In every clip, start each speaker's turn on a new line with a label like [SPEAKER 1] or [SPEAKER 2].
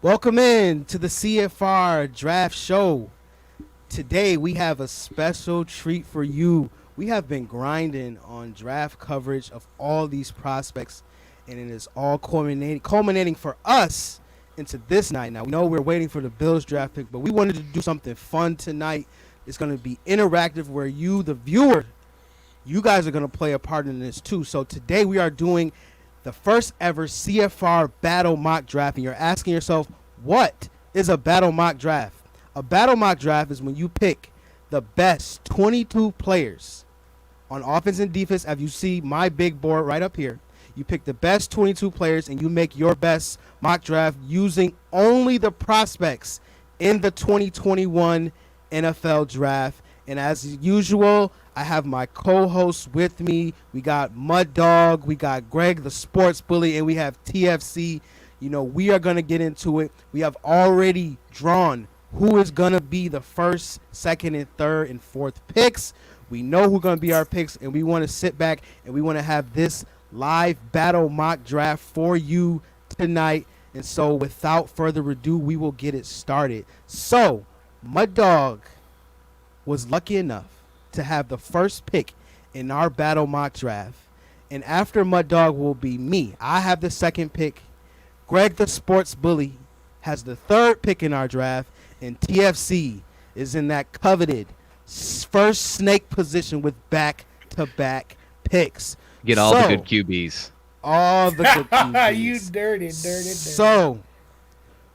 [SPEAKER 1] Welcome in to the CFR Draft Show. Today we have a special treat for you. We have been grinding on draft coverage of all these prospects, and it is all culminating for us into this night. Now, we know we're waiting for the Bills draft pick, but we wanted to do something fun tonight. It's going to be interactive where you, the viewer, you guys are going to play a part in this too. So today we are doing the first ever CFR battle mock draft, and you're asking yourself, what is a battle mock draft? A battle mock draft is when you pick the best 22 players on offense and defense. As you see my big board right up here, you pick the best 22 players and you make your best mock draft using only the prospects in the 2021 NFL draft. And as usual, I have my co-hosts with me. We got Mud Dog, we got Greg the Sports Bully, and we have TFC. You know, we are going to get into it. We have already drawn who is going to be the first, second, and third, and fourth picks. We know who's going to be our picks, and we want to sit back and we want to have this live battle mock draft for you tonight. And so without further ado, we will get it started. So, Mud Dog was lucky enough to have the first pick in our battle mock draft, and after Mud Dog will be me. I have the second pick. Greg the Sports Bully has the third pick in our draft, and TFC is in that coveted first snake position with back-to-back picks.
[SPEAKER 2] Get all the good QBs.
[SPEAKER 1] All the good QBs.
[SPEAKER 3] You dirty.
[SPEAKER 1] So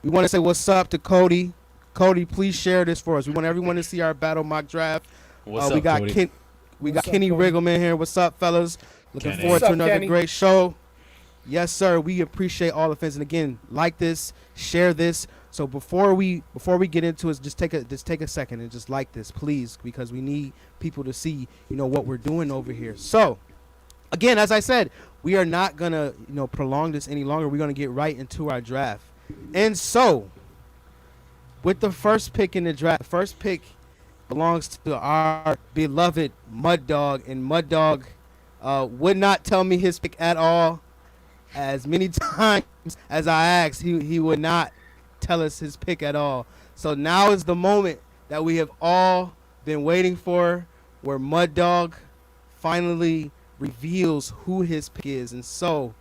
[SPEAKER 1] we want to say what's up to Cody. Cody, please share this for us. We want everyone to see our battle mock draft.
[SPEAKER 4] What's up, Cody?
[SPEAKER 1] We got Kenny Riggleman here. What's up, fellas? Looking forward to another great show. Yes, sir. We appreciate all the fans. And again, like this, share this. So before we get into it, just take a second and just like this, please, because we need people to see, what we're doing over here. So again, as I said, we are not gonna, prolong this any longer. We're gonna get right into our draft. And so, with the first pick in the draft, first pick belongs to our beloved Mud Dog, and Mud Dog would not tell me his pick at all. As many times as I asked, he would not tell us his pick at all. So now is the moment that we have all been waiting for, where Mud Dog finally reveals who his pick is. And so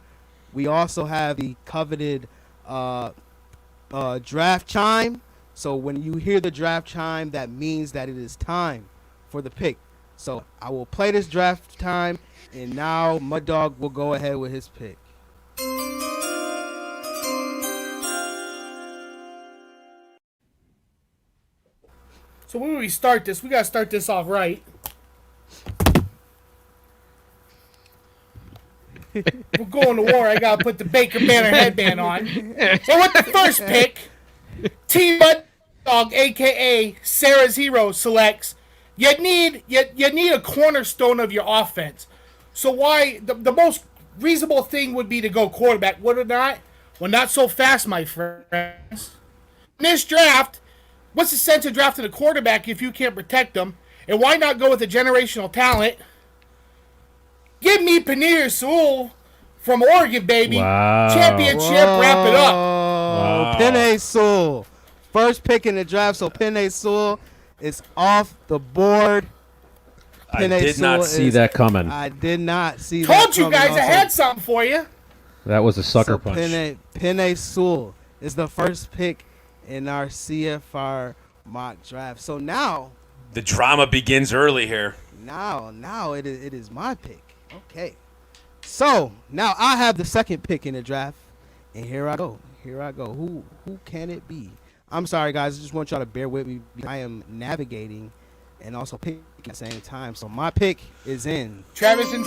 [SPEAKER 1] we also have the coveted draft chime. So when you hear the draft chime, that means that it is time for the pick. So I will play this draft time, and now Mud Dog will go ahead with his pick.
[SPEAKER 3] So when we start this, we got to start this off right. We're going to war. I got to put the Baker Banner headband on. So with the first pick Team Mud Dog, a.k.a. Sarah's Hero, selects, you need a cornerstone of your offense. So why the most reasonable thing would be to go quarterback, would it not? Well, not so fast, my friends. In this draft, what's the sense of drafting a quarterback if you can't protect them? And why not go with a generational talent? Give me Panir Sewell from Oregon, baby.
[SPEAKER 4] Wow.
[SPEAKER 3] Championship, wrap it up.
[SPEAKER 1] Wow. Penei Sewell. First pick in the draft, so Penei Sewell is off the board.
[SPEAKER 4] I did not see that coming.
[SPEAKER 1] I did not see that
[SPEAKER 3] Told you
[SPEAKER 1] coming
[SPEAKER 3] guys
[SPEAKER 1] also.
[SPEAKER 3] I had something for you.
[SPEAKER 4] That was a sucker punch.
[SPEAKER 1] Penei Sewell is the first pick in our CFR mock draft. So now
[SPEAKER 5] The drama begins early here.
[SPEAKER 1] Now it is my pick. Okay. So now I have the second pick in the draft, and here I go. Who can it be? I'm sorry, guys. I just want y'all to bear with me. I am navigating and also picking at the same time. So my pick is in.
[SPEAKER 3] Travis and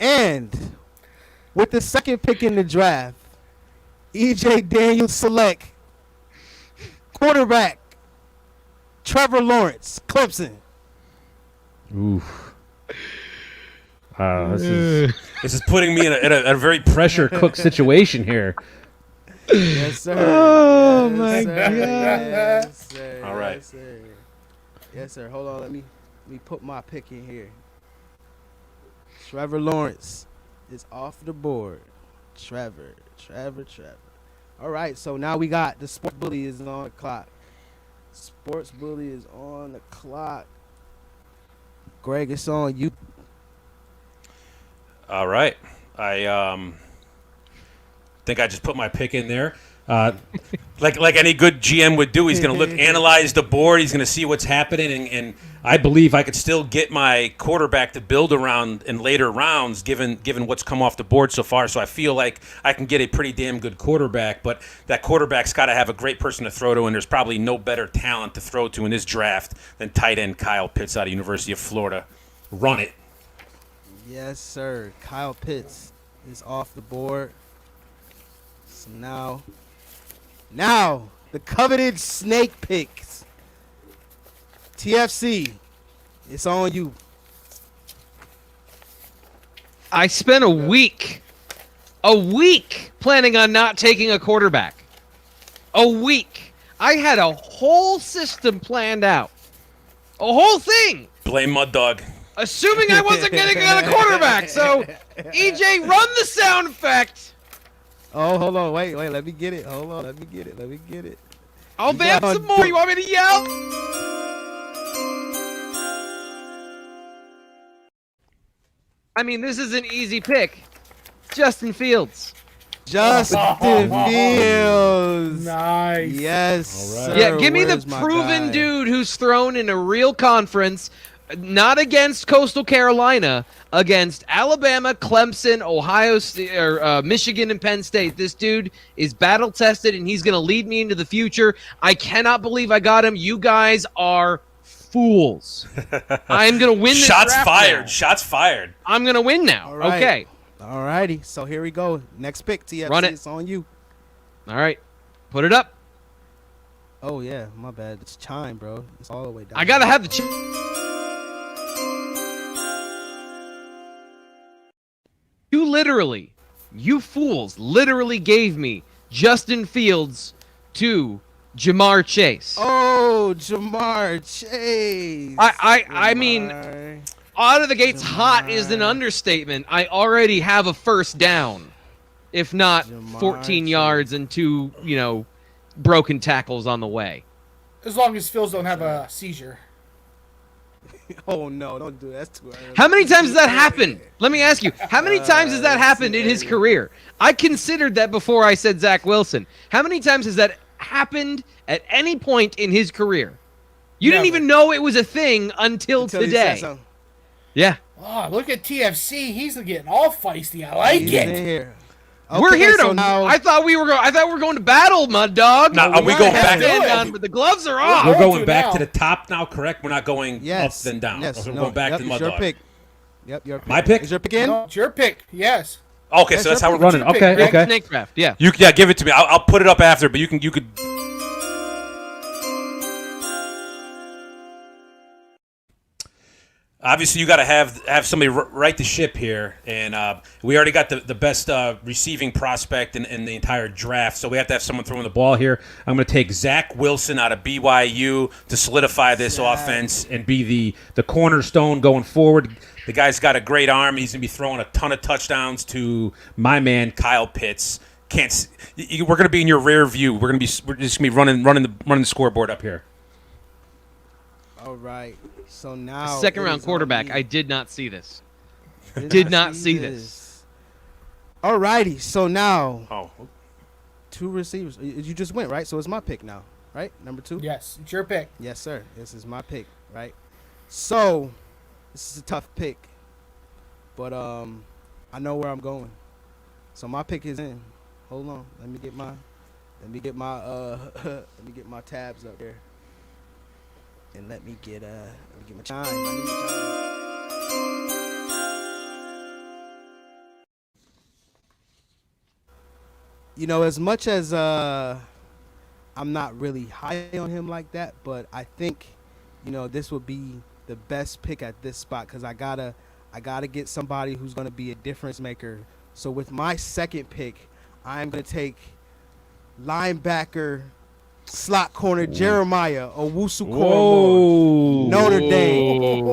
[SPEAKER 1] And with the second pick in the draft, EJ Daniels select quarterback Trevor Lawrence, Clemson.
[SPEAKER 4] Oof. This
[SPEAKER 5] This is putting me in a very
[SPEAKER 4] pressure cook situation here.
[SPEAKER 1] Yes, sir.
[SPEAKER 4] Oh,
[SPEAKER 1] Yes,
[SPEAKER 4] my
[SPEAKER 1] sir.
[SPEAKER 4] God.
[SPEAKER 1] Yes, sir.
[SPEAKER 5] All right.
[SPEAKER 1] Yes, sir. Yes, sir. Hold on. Let me put my pick in here. Trevor Lawrence is off the board. Trevor. All right. So now we got the Sports Bully is on the clock. Sports Bully is on the clock. Greg, it's on you.
[SPEAKER 5] All right. I think I just put my pick in there. Like any good GM would do, he's going to analyze the board. He's going to see what's happening, and I believe I could still get my quarterback to build around in later rounds, given what's come off the board so far. So I feel like I can get a pretty damn good quarterback, but that quarterback's got to have a great person to throw to, and there's probably no better talent to throw to in this draft than tight end Kyle Pitts out of University of Florida. Run it.
[SPEAKER 1] Yes, sir. Kyle Pitts is off the board. So now the coveted snake picks. TFC, it's on you.
[SPEAKER 2] I spent a week planning on not taking a quarterback. A week. I had a whole system planned out. A whole thing.
[SPEAKER 5] Blame Mud Dog.
[SPEAKER 2] Assuming I wasn't getting a quarterback. So, EJ, run the sound effect.
[SPEAKER 1] Oh, hold on. Wait. Let me get it. Hold on. Let me get it.
[SPEAKER 2] I'll vamp some more. You want me to yell? I mean, this is an easy pick. Justin Fields.
[SPEAKER 1] Justin Fields.
[SPEAKER 3] nice.
[SPEAKER 1] Yes.
[SPEAKER 4] All right.
[SPEAKER 1] Sir.
[SPEAKER 2] Yeah, give me the
[SPEAKER 1] Where's my
[SPEAKER 2] proven
[SPEAKER 1] guy?
[SPEAKER 2] dude who's thrown in a real conference, not against Coastal Carolina, against Alabama, Clemson, Ohio State, or Michigan and Penn State. This dude is battle tested, and he's going to lead me into the future. I cannot believe I got him. You guys are fools. I'm going to win this
[SPEAKER 5] Shots
[SPEAKER 2] draft
[SPEAKER 5] fired.
[SPEAKER 2] now.
[SPEAKER 5] Shots fired.
[SPEAKER 2] I'm going to win now.
[SPEAKER 1] All right.
[SPEAKER 2] Okay.
[SPEAKER 1] All righty. So here we go. Next pick, TFC.
[SPEAKER 2] Run it.
[SPEAKER 1] It's on you.
[SPEAKER 2] All right. Put it up.
[SPEAKER 1] Oh, yeah. My bad. It's chime, bro. It's all the way down.
[SPEAKER 2] I got to have the You fools literally gave me Justin Fields to Jamar Chase.
[SPEAKER 1] Oh, Jamar Chase.
[SPEAKER 2] I mean, out of the gates hot is an understatement. I already have a first down, if not
[SPEAKER 1] Jamar
[SPEAKER 2] 14
[SPEAKER 1] Chase.
[SPEAKER 2] yards and two, broken tackles on the way.
[SPEAKER 3] As long as Phils don't have a seizure.
[SPEAKER 1] Oh, no. Don't do that. That's too early.
[SPEAKER 2] How many times has that happened? Let me ask you. How many times has that happened in his career? I considered that before I said Zach Wilson. How many times has that happened at any point in his career? You didn't
[SPEAKER 3] Never.
[SPEAKER 2] even know it was a thing until
[SPEAKER 1] Until he
[SPEAKER 2] today.
[SPEAKER 1] said something.
[SPEAKER 2] Yeah.
[SPEAKER 3] Oh, look at TFC. He's getting all feisty. I like
[SPEAKER 1] He's in
[SPEAKER 3] it.
[SPEAKER 1] here.
[SPEAKER 2] We're
[SPEAKER 1] Okay,
[SPEAKER 2] here
[SPEAKER 1] so
[SPEAKER 2] to.
[SPEAKER 1] now-
[SPEAKER 2] I thought we were going to battle, Mud Dog.
[SPEAKER 5] Now, are we going back?
[SPEAKER 2] Stand on, but the gloves are off.
[SPEAKER 5] We're
[SPEAKER 3] going
[SPEAKER 5] going
[SPEAKER 3] to
[SPEAKER 5] back
[SPEAKER 3] now.
[SPEAKER 5] to the top now, correct? We're not going
[SPEAKER 1] Yes.
[SPEAKER 5] up then down.
[SPEAKER 1] Yes.
[SPEAKER 5] We're
[SPEAKER 1] No,
[SPEAKER 5] going back
[SPEAKER 1] yep,
[SPEAKER 5] to the
[SPEAKER 1] it's
[SPEAKER 5] Mud
[SPEAKER 1] your
[SPEAKER 5] Dog.
[SPEAKER 1] pick. Yep, your pick.
[SPEAKER 5] My pick?
[SPEAKER 1] Is your pick in?
[SPEAKER 3] No, it's your pick. Yes.
[SPEAKER 5] Okay,
[SPEAKER 1] Yes,
[SPEAKER 5] so that's
[SPEAKER 1] your
[SPEAKER 5] how we're
[SPEAKER 1] pick.
[SPEAKER 5] running.
[SPEAKER 3] It's your
[SPEAKER 4] Okay,
[SPEAKER 3] pick,
[SPEAKER 4] okay.
[SPEAKER 2] Snake draft. Yeah.
[SPEAKER 5] Yeah, give it to me. I'll put it up after, but you could. Obviously, you got to have somebody right the ship here, and we already got the best receiving prospect in the entire draft, so we have to have someone throwing the ball here. I'm going to take Zach Wilson out of BYU to solidify this offense and be the cornerstone going forward. The guy's got a great arm. He's going to be throwing a ton of touchdowns to my man Kyle Pitts. We're going to be in your rear view. We're just going to be running the scoreboard up here.
[SPEAKER 1] All right. So now
[SPEAKER 2] Second
[SPEAKER 1] it
[SPEAKER 2] round
[SPEAKER 1] is
[SPEAKER 2] quarterback.
[SPEAKER 1] on me.
[SPEAKER 2] I did not see this.
[SPEAKER 1] Did
[SPEAKER 2] not see this.
[SPEAKER 1] All righty. So now
[SPEAKER 5] Oh,
[SPEAKER 1] 2 receivers. You just went, right? So it's my pick now, right? Number 2?
[SPEAKER 3] Yes, it's your pick.
[SPEAKER 1] Yes, sir. This is my pick, right? So this is a tough pick, but I know where I'm going. So my pick is in. Hold on. Let me get my let me get my tabs up there. And let me get my chime. I need my chime. You know, as much as I'm not really high on him like that, but I think, you know, this would be the best pick at this spot because I gotta get somebody who's gonna be a difference maker. So with my second pick, I'm gonna take linebacker, slot corner Jeremiah Owusu-Koramoah, Notre Dame.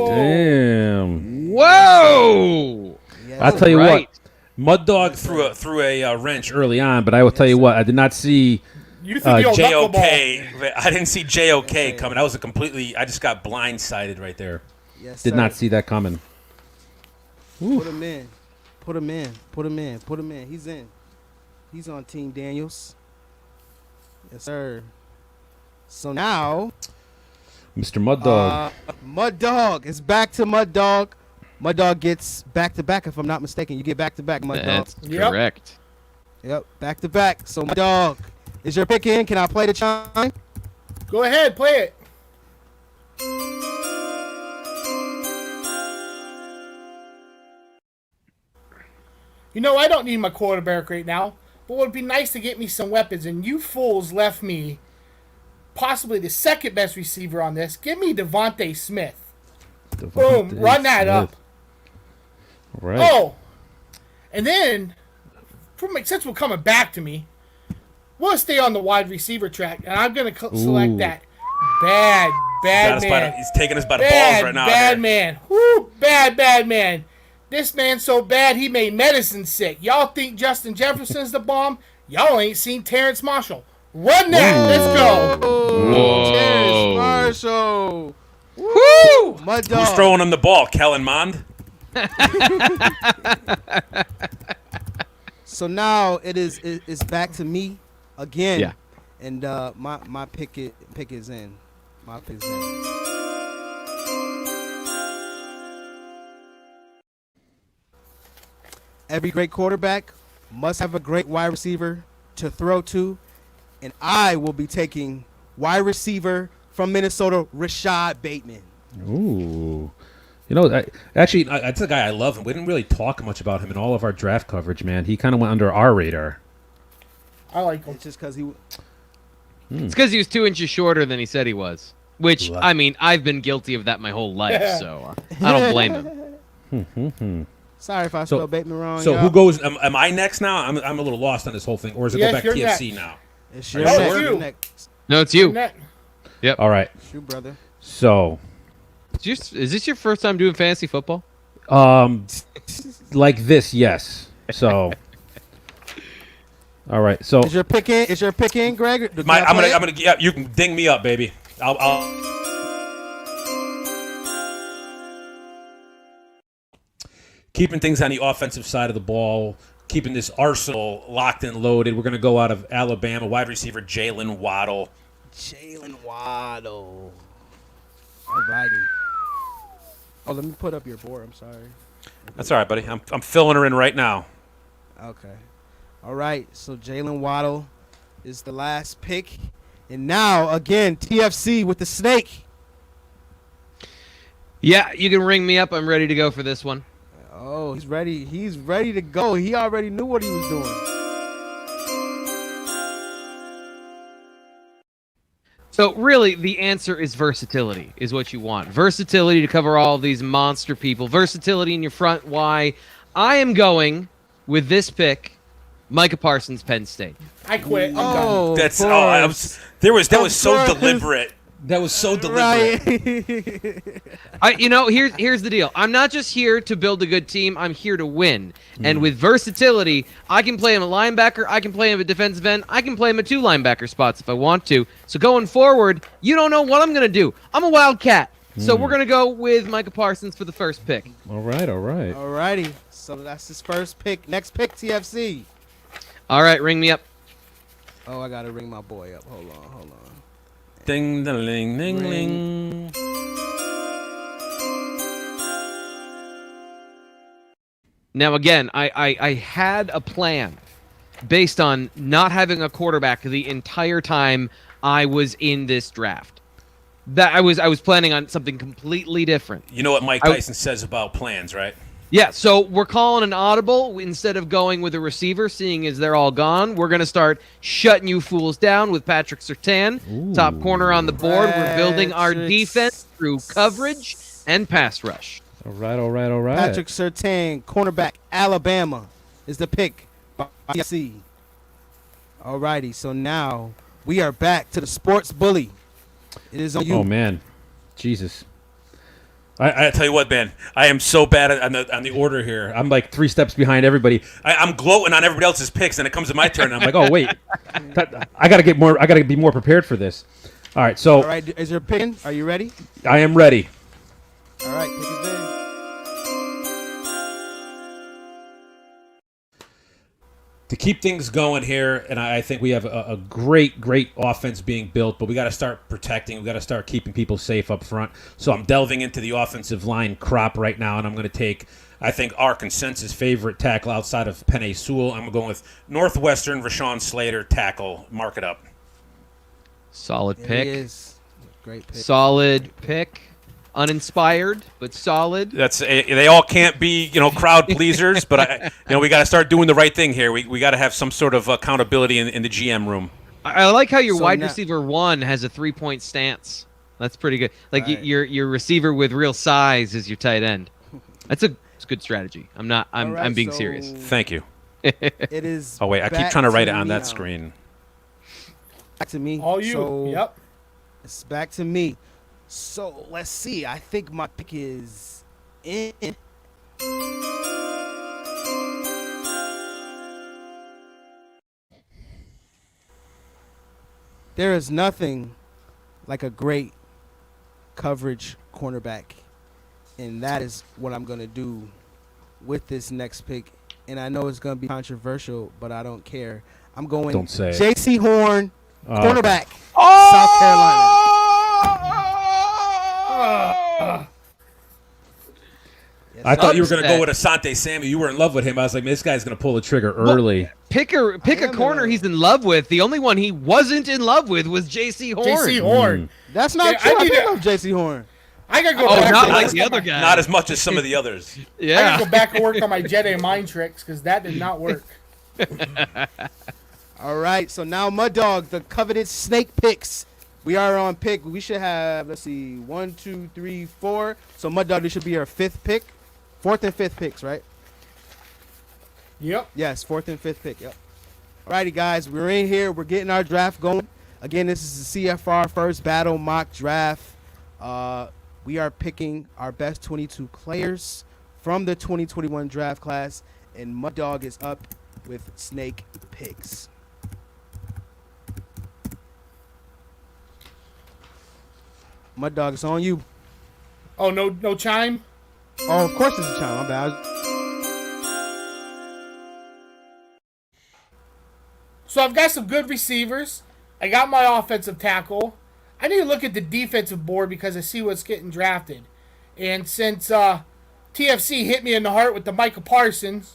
[SPEAKER 4] Damn.
[SPEAKER 2] Whoa!
[SPEAKER 1] Yes,
[SPEAKER 4] I'll tell you
[SPEAKER 2] Right.
[SPEAKER 4] what.
[SPEAKER 5] Mud Dog threw a wrench
[SPEAKER 4] Early on, but I will tell you what. I did not see.
[SPEAKER 3] You think the old knuckleball.
[SPEAKER 5] JOK. I didn't see JOK coming. That was I just got blindsided right there.
[SPEAKER 1] yes,
[SPEAKER 4] Did
[SPEAKER 1] sir.
[SPEAKER 4] not see that coming.
[SPEAKER 1] Put him in. Put him in. Put him in. Put him in. He's in. He's on Team Daniels. Yes, sir. So now,
[SPEAKER 4] Mr. Mud Dog.
[SPEAKER 1] Mud Dog. It's back to Mud Dog. Mud Dog gets back-to-back, if I'm not mistaken. You get back-to-back, Mud Dog.
[SPEAKER 2] That's
[SPEAKER 3] Yep.
[SPEAKER 2] correct.
[SPEAKER 1] Yep, back-to-back. So, Mud Dog, is your pick in? Can I play the chime?
[SPEAKER 3] Go ahead, play it. You know, I don't need my quarterback right now, but it would be nice to get me some weapons, and you fools left me possibly the second best receiver on this. Give me Devontae Smith. Boom,
[SPEAKER 4] Devontae
[SPEAKER 3] run that
[SPEAKER 4] Smith.
[SPEAKER 3] up.
[SPEAKER 4] Right.
[SPEAKER 3] Oh, and then, since we're coming back to me, we'll stay on the wide receiver track, and I'm going to select
[SPEAKER 4] Ooh.
[SPEAKER 3] that bad man.
[SPEAKER 5] He's taking us by the balls right now.
[SPEAKER 3] Bad
[SPEAKER 5] here.
[SPEAKER 3] man. Woo, bad man. This man's so bad he made medicine sick. Y'all think Justin Jefferson's the bomb? Y'all ain't seen Terrence Marshall. Run that. Let's go.
[SPEAKER 2] Whoa.
[SPEAKER 1] Terrence Marshall.
[SPEAKER 2] Woo!
[SPEAKER 1] Mud Dog.
[SPEAKER 5] Who's throwing him the ball? Kellen Mond?
[SPEAKER 1] So now it's back to me again.
[SPEAKER 2] Yeah.
[SPEAKER 1] And my pick is in. My pick is in. Every great quarterback must have a great wide receiver to throw to, and I will be taking wide receiver from Minnesota, Rashad Bateman.
[SPEAKER 4] Ooh. You know, that's a guy I love. We didn't really talk much about him in all of our draft coverage, man. He kind of went under our radar.
[SPEAKER 3] I like him.
[SPEAKER 1] It's just because he.
[SPEAKER 2] It's because he was 2 inches shorter than he said he was. Which, I mean, I've been guilty of that my whole life, so I don't blame him.
[SPEAKER 1] Sorry if I spelled Bateman wrong.
[SPEAKER 5] So
[SPEAKER 1] y'all.
[SPEAKER 5] who goes? Am I next now? I'm a little lost on this whole thing. Or does it
[SPEAKER 3] Yes,
[SPEAKER 5] go back
[SPEAKER 3] you're
[SPEAKER 5] TFC
[SPEAKER 3] next.
[SPEAKER 5] now?
[SPEAKER 1] It's
[SPEAKER 5] Are
[SPEAKER 1] your
[SPEAKER 5] you
[SPEAKER 1] next.
[SPEAKER 5] sure?
[SPEAKER 1] Your next.
[SPEAKER 2] No, it's you.
[SPEAKER 4] All right.
[SPEAKER 1] It's you, brother.
[SPEAKER 4] So,
[SPEAKER 2] Is this your first time doing fantasy football?
[SPEAKER 4] like this, yes. So, all right. So,
[SPEAKER 1] Is your pick in? Is your pick in, Greg?
[SPEAKER 5] I'm gonna. Yeah, you can ding me up, baby. I'll keeping things on the offensive side of the ball, keeping this arsenal locked and loaded. We're gonna go out of Alabama, wide receiver Jalen Waddle.
[SPEAKER 1] Jalen Waddle. Alrighty. Oh, let me put up your board. I'm sorry.
[SPEAKER 5] That's all right, buddy. I'm filling her in right now.
[SPEAKER 1] Okay. All right. So Jalen Waddle is the last pick, and now again TFC with the snake.
[SPEAKER 2] Yeah, you can ring me up. I'm ready to go for this one.
[SPEAKER 1] Oh, he's ready. He's ready to go. He already knew what he was doing.
[SPEAKER 2] So really, the answer is versatility is what you want. Versatility to cover all of these monster people. Versatility in your front. Why? I am going with this pick, Micah Parsons, Penn State.
[SPEAKER 3] I quit. I'm done.
[SPEAKER 1] Oh,
[SPEAKER 5] That's
[SPEAKER 1] of course.
[SPEAKER 5] that was so
[SPEAKER 1] course.
[SPEAKER 5] deliberate. That was so deliberate.
[SPEAKER 1] Right.
[SPEAKER 2] Here's the deal. I'm not just here to build a good team. I'm here to win. And with versatility, I can play him a linebacker. I can play him a defensive end. I can play him at 2 linebacker spots if I want to. So going forward, you don't know what I'm going to do. I'm a wildcat. So we're going to go with Micah Parsons for the first pick.
[SPEAKER 4] All right.
[SPEAKER 1] Alrighty. So that's his first pick. Next pick, TFC.
[SPEAKER 2] All right, ring me up.
[SPEAKER 1] Oh, I got to ring my boy up. Hold on.
[SPEAKER 5] Ding, ding, ding, ding, ding.
[SPEAKER 2] Now, again, I had a plan based on not having a quarterback the entire time I was in this draft. That I was planning on something completely different.
[SPEAKER 5] You know what Mike Tyson says about plans, right?
[SPEAKER 2] Yeah, so we're calling an audible instead of going with a receiver, seeing as they're all gone. We're going to start shutting you fools down with Patrick Surtain, top corner on the board. We're building our defense through coverage and pass rush.
[SPEAKER 4] All right.
[SPEAKER 1] Patrick Surtain, cornerback, Alabama, is the pick by TFC. Alrighty, so now we are back to the sports bully. It is on you.
[SPEAKER 4] Oh man, Jesus.
[SPEAKER 5] I tell you what, man, I am so bad on the order here.
[SPEAKER 4] I'm like 3 steps behind everybody.
[SPEAKER 5] I'm gloating on everybody else's picks, and it comes to my turn, and I'm
[SPEAKER 4] I'm
[SPEAKER 5] like,
[SPEAKER 4] like, oh wait, I gotta get more. I gotta be more prepared for this. All right, so
[SPEAKER 1] All right, is your picking? Are you ready?
[SPEAKER 4] I am ready.
[SPEAKER 1] All right, pick his name.
[SPEAKER 5] to keep things going here, and I think we have a great offense being built, but we got to start protecting. We got to start keeping people safe up front. So I'm delving into the offensive line crop right now, and I'm going to take, I think, our consensus favorite tackle outside of Penei Sewell. I'm going with Northwestern Rashawn Slater tackle. Mark it up.
[SPEAKER 2] Solid
[SPEAKER 1] It
[SPEAKER 2] pick.
[SPEAKER 1] is. Great pick.
[SPEAKER 2] Solid pick. Uninspired, but solid.
[SPEAKER 5] That's they all can't be crowd pleasers, but we got to start doing the right thing here. We got to have some sort of accountability in the GM room.
[SPEAKER 2] I like how your
[SPEAKER 1] So
[SPEAKER 2] wide
[SPEAKER 1] now-
[SPEAKER 2] receiver 1 has a 3-point stance. That's pretty good. Like
[SPEAKER 1] Right.
[SPEAKER 2] your receiver with real size is your tight end. It's a good strategy. I'm
[SPEAKER 1] All right,
[SPEAKER 2] being
[SPEAKER 1] so
[SPEAKER 2] serious.
[SPEAKER 5] Thank you.
[SPEAKER 1] It is.
[SPEAKER 5] Oh wait, I keep
[SPEAKER 1] back
[SPEAKER 5] trying to write it on
[SPEAKER 1] me
[SPEAKER 5] that
[SPEAKER 1] now.
[SPEAKER 5] screen.
[SPEAKER 1] Back to me.
[SPEAKER 3] All you.
[SPEAKER 1] So
[SPEAKER 3] Yep.
[SPEAKER 1] It's back to me. So let's see. I think my pick is in. There is nothing like a great coverage cornerback. And that is what I'm going to do with this next pick. And I know it's going to be controversial, but I don't care. I'm going
[SPEAKER 4] Don't say it.
[SPEAKER 1] J.C. Horn,
[SPEAKER 4] Oh,
[SPEAKER 1] cornerback, South Carolina. Yes,
[SPEAKER 5] I thought you were
[SPEAKER 2] Upset.
[SPEAKER 5] going to go with Asante Samuel. You were in love with him. I was like, man, this guy's going to pull the trigger early.
[SPEAKER 2] Pick
[SPEAKER 1] I
[SPEAKER 2] a
[SPEAKER 1] am
[SPEAKER 2] corner
[SPEAKER 1] in
[SPEAKER 2] he's in love with. The only one he wasn't in love with was J.C. Horn.
[SPEAKER 3] J.C. Horn.
[SPEAKER 1] That's not
[SPEAKER 3] Yeah,
[SPEAKER 1] true.
[SPEAKER 3] I
[SPEAKER 1] I
[SPEAKER 3] need
[SPEAKER 1] do
[SPEAKER 3] to-
[SPEAKER 1] love J.C. Horn.
[SPEAKER 3] I gotta go
[SPEAKER 2] Oh,
[SPEAKER 3] back.
[SPEAKER 2] not
[SPEAKER 3] and
[SPEAKER 2] like
[SPEAKER 3] work
[SPEAKER 2] the
[SPEAKER 3] on
[SPEAKER 2] other
[SPEAKER 3] my-
[SPEAKER 2] guy.
[SPEAKER 5] Not as much as some of the others.
[SPEAKER 3] I
[SPEAKER 2] Yeah.
[SPEAKER 3] gotta go back and work on my Jedi mind tricks because that did not work.
[SPEAKER 1] All right, so now Mud Dog, the coveted snake picks. We are on pick. We should have, let's see, 1, 2, 3, 4. So Mud Dog, this should be our 5th pick. 4th and 5th picks, right?
[SPEAKER 3] Yep.
[SPEAKER 1] Yes, 4th and 5th pick. Yep. All righty, guys, we're in here. We're getting our draft going. Again, this is the CFR First Battle Mock Draft. We are picking our best 22 players from the 2021 draft class, and Mud Dog is up with snake picks. Mud Dog, it's on you.
[SPEAKER 3] Oh, no chime.
[SPEAKER 1] Oh, of course it's a chime. My bad.
[SPEAKER 3] So I've got some good receivers. I got my offensive tackle. I need to look at the defensive board because I see what's getting drafted. And since TFC hit me in the heart with the Micah Parsons,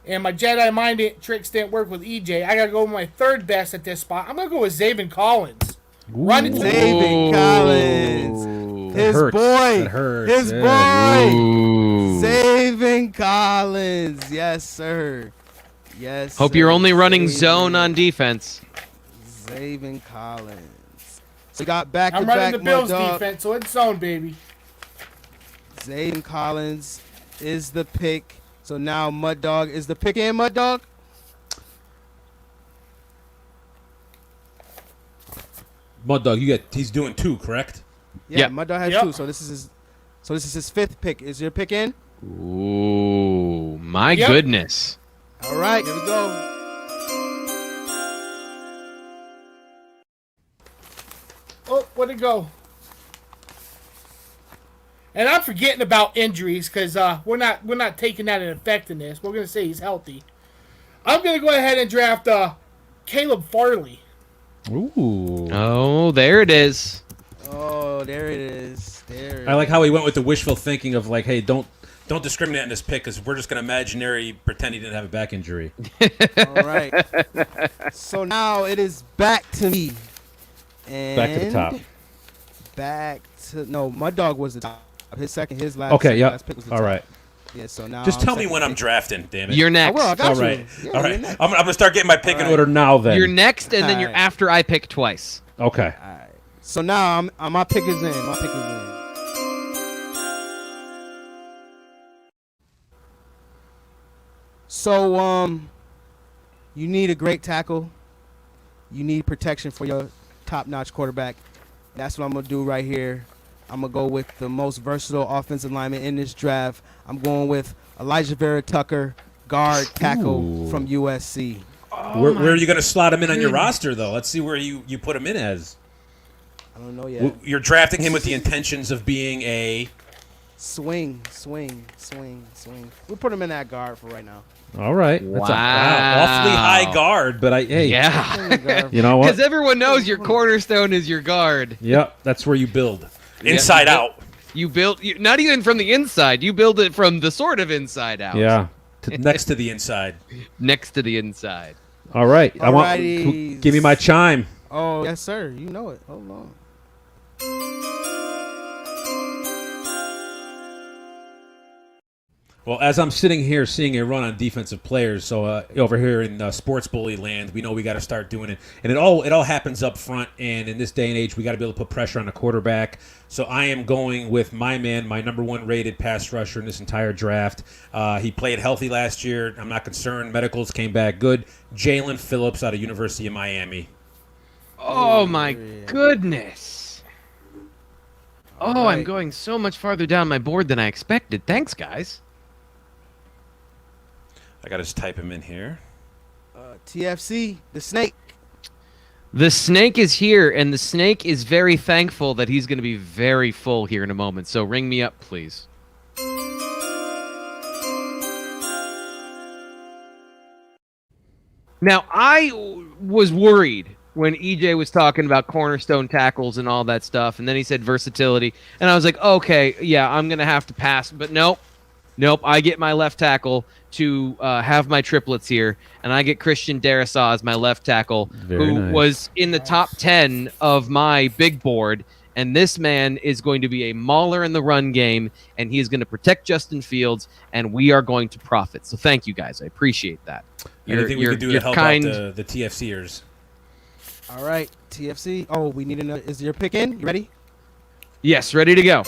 [SPEAKER 3] and my Jedi mind tricks didn't work with EJ, I gotta go with my third best at this spot. I'm gonna go with Javon Collins. Run it to
[SPEAKER 1] Javon Collins. His
[SPEAKER 4] hurts.
[SPEAKER 1] boy.
[SPEAKER 4] That hurts.
[SPEAKER 1] His
[SPEAKER 4] Yeah.
[SPEAKER 1] boy.
[SPEAKER 2] Ooh.
[SPEAKER 1] Javon Collins. Yes, sir. Yes.
[SPEAKER 2] Hope
[SPEAKER 1] sir.
[SPEAKER 2] you're only running
[SPEAKER 1] Javon.
[SPEAKER 2] zone on defense.
[SPEAKER 1] Javon Collins. So we got back
[SPEAKER 3] I'm
[SPEAKER 1] to
[SPEAKER 3] running
[SPEAKER 1] back
[SPEAKER 3] the Bills
[SPEAKER 1] Mud Dog.
[SPEAKER 3] defense, so it's zone, baby.
[SPEAKER 1] Javon Collins is the pick. So now Mud Dog is the pick in, Mud Dog.
[SPEAKER 4] Mud Dog, he's doing 2, correct?
[SPEAKER 1] Yeah,
[SPEAKER 2] Yep.
[SPEAKER 1] Mud Dog has
[SPEAKER 3] Yep.
[SPEAKER 1] 2. So this is his 5th pick. Is your pick in?
[SPEAKER 2] Ooh, my
[SPEAKER 3] Yep.
[SPEAKER 2] goodness.
[SPEAKER 1] All right, here we go.
[SPEAKER 3] Oh, where'd it go? And I'm forgetting about injuries because we're not taking that in effect in this. We're gonna say he's healthy. I'm gonna go ahead and draft Caleb Farley.
[SPEAKER 4] Ooh.
[SPEAKER 2] Oh, there it is.
[SPEAKER 1] Oh, there it is. There.
[SPEAKER 5] I like how he went with the wishful thinking of like, hey, don't discriminate in this pick because we're just gonna imaginary pretend he didn't have a back injury.
[SPEAKER 1] All right. So now it is back to me. And
[SPEAKER 4] Back to the top.
[SPEAKER 1] Back to no, Mud Dog was the top. His last.
[SPEAKER 4] Okay,
[SPEAKER 1] second
[SPEAKER 4] yeah.
[SPEAKER 1] last pick was the
[SPEAKER 4] All
[SPEAKER 1] top.
[SPEAKER 4] right.
[SPEAKER 1] Yeah. So now
[SPEAKER 5] Just tell me
[SPEAKER 1] second
[SPEAKER 5] when I'm
[SPEAKER 1] pick.
[SPEAKER 5] drafting, damn it.
[SPEAKER 2] You're
[SPEAKER 1] I
[SPEAKER 2] next.
[SPEAKER 1] will. I got
[SPEAKER 4] All
[SPEAKER 1] you.
[SPEAKER 4] right.
[SPEAKER 1] Yeah,
[SPEAKER 5] All
[SPEAKER 1] you're
[SPEAKER 5] right,
[SPEAKER 1] next.
[SPEAKER 5] I'm gonna start getting my pick in
[SPEAKER 1] All
[SPEAKER 5] order.
[SPEAKER 4] Order now then.
[SPEAKER 2] You're next, and then you're
[SPEAKER 1] Alright.
[SPEAKER 2] after I pick twice.
[SPEAKER 4] Okay.
[SPEAKER 1] All right. So now my pick is in. My pick is in. So you need a great tackle. You need protection for your top-notch quarterback. That's what I'm gonna do right here. I'm gonna go with the most versatile offensive lineman in this draft. I'm going with Elijah Vera Tucker, guard tackle
[SPEAKER 4] Ooh.
[SPEAKER 1] from USC.
[SPEAKER 5] Where are you gonna slot him in on your roster though? Let's see where you put him in as.
[SPEAKER 1] I don't know yet.
[SPEAKER 5] You're drafting him with the intentions of being a.
[SPEAKER 1] Swing. We'll put him in that guard for right now.
[SPEAKER 4] All right.
[SPEAKER 2] Wow.
[SPEAKER 5] Awfully high guard.
[SPEAKER 4] But hey,
[SPEAKER 2] Yeah.
[SPEAKER 1] Put him in the guard.
[SPEAKER 4] you know what?
[SPEAKER 2] Because everyone knows your cornerstone is your guard.
[SPEAKER 4] Yep, that's where you build.
[SPEAKER 5] Inside out.
[SPEAKER 2] You build, not even from the inside. You build it from the sort of inside out.
[SPEAKER 4] Yeah.
[SPEAKER 5] Next to the inside.
[SPEAKER 2] Next to the inside.
[SPEAKER 4] All right. I want.
[SPEAKER 1] Alrighties.
[SPEAKER 4] Give me my chime.
[SPEAKER 1] Oh, yes, sir. You know it. Hold on.
[SPEAKER 4] Well, as I'm sitting here seeing a run on defensive players, so over here in sports bully land, we know we got to start doing it, and it all happens up front. And in this day and age, we got to be able to put pressure on the quarterback. So I am going with my man, my number 1 rated pass rusher in this entire draft. He played healthy last year. I'm not concerned. Medicals came back good. Jalen Phillips out of University of Miami.
[SPEAKER 2] Oh, my goodness. Oh, I'm
[SPEAKER 1] right.
[SPEAKER 2] going so much farther down my board than I expected. Thanks, guys.
[SPEAKER 5] I gotta just type him in here.
[SPEAKER 1] TFC, the snake.
[SPEAKER 2] The snake is here, and the snake is very thankful that he's going to be very full here in a moment. So ring me up, please. Now, I was worried when EJ was talking about cornerstone tackles and all that stuff, and then he said versatility, and I was like, okay, yeah, I'm going to have to pass. But nope, I get my left tackle to have my triplets here, and I get Christian Darrisaw as my left tackle,
[SPEAKER 4] Very
[SPEAKER 2] who
[SPEAKER 4] nice.
[SPEAKER 2] was in the top 10 of my big board. And this man is going to be a mauler in the run game, and he is going to protect Justin Fields, and we are going to profit. So thank you, guys. I appreciate that.
[SPEAKER 5] Anything we can do to help out the TFCers?
[SPEAKER 1] All right, TFC. Oh, we need to know. Is your pick in? You ready?
[SPEAKER 2] Yes, ready to go.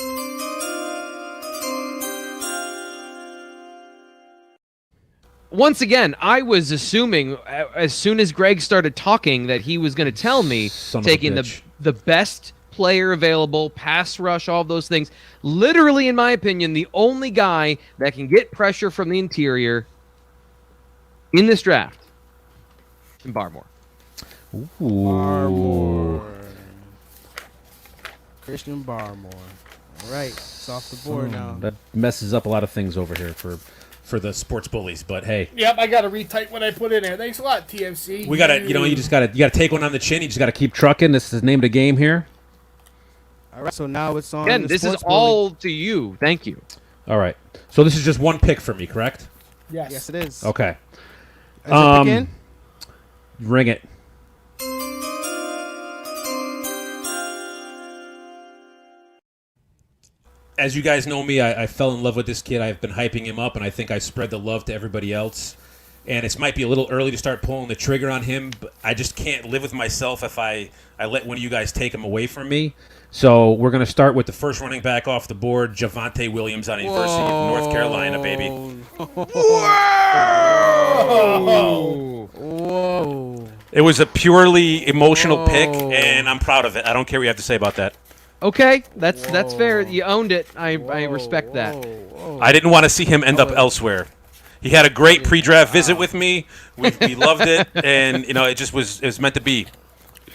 [SPEAKER 2] Once again, I was assuming as soon as Greg started talking that he was going to tell me
[SPEAKER 4] Son of a
[SPEAKER 2] taking
[SPEAKER 4] bitch.
[SPEAKER 2] the best player available, pass rush, all of those things. Literally, in my opinion, the only guy that can get pressure from the interior in this draft, in Barmore.
[SPEAKER 1] Barmore. Christian Barmore. All right, it's off the board now.
[SPEAKER 4] That messes up a lot of things over here for
[SPEAKER 5] For the sports bullies, but hey,
[SPEAKER 3] Yep, I got to retype what I put in there. Thanks a lot, TFC.
[SPEAKER 5] we gotta, you just gotta take one on the chin.
[SPEAKER 4] you just got to keep trucking. This is the name of the game here.
[SPEAKER 1] All right, so now it's on.
[SPEAKER 2] Again,
[SPEAKER 1] the
[SPEAKER 2] this is
[SPEAKER 1] sports bully.
[SPEAKER 2] all to you. Thank you.
[SPEAKER 4] All right. So this is just one pick for me, correct?
[SPEAKER 3] Yes.
[SPEAKER 1] Yes, it is.
[SPEAKER 4] Okay.
[SPEAKER 1] Is your pick in?
[SPEAKER 4] Ring it.
[SPEAKER 5] as you guys know me, I fell in love with this kid. I've been hyping him up, and I think I spread the love to everybody else. And it might be a little early to start pulling the trigger on him, but I just can't live with myself if I let one of you guys take him away from me. So we're going to start with the first running back off the board, Javon Williams out of University of North Carolina, baby.
[SPEAKER 1] Whoa.
[SPEAKER 5] It was a purely emotional pick, and I'm proud of it. I don't care what you have to say about that.
[SPEAKER 2] Okay, that's fair. You owned it. I respect that.
[SPEAKER 5] I didn't want to see him end up elsewhere. He had a great pre-draft visit with me. We loved it, and it just was meant to be.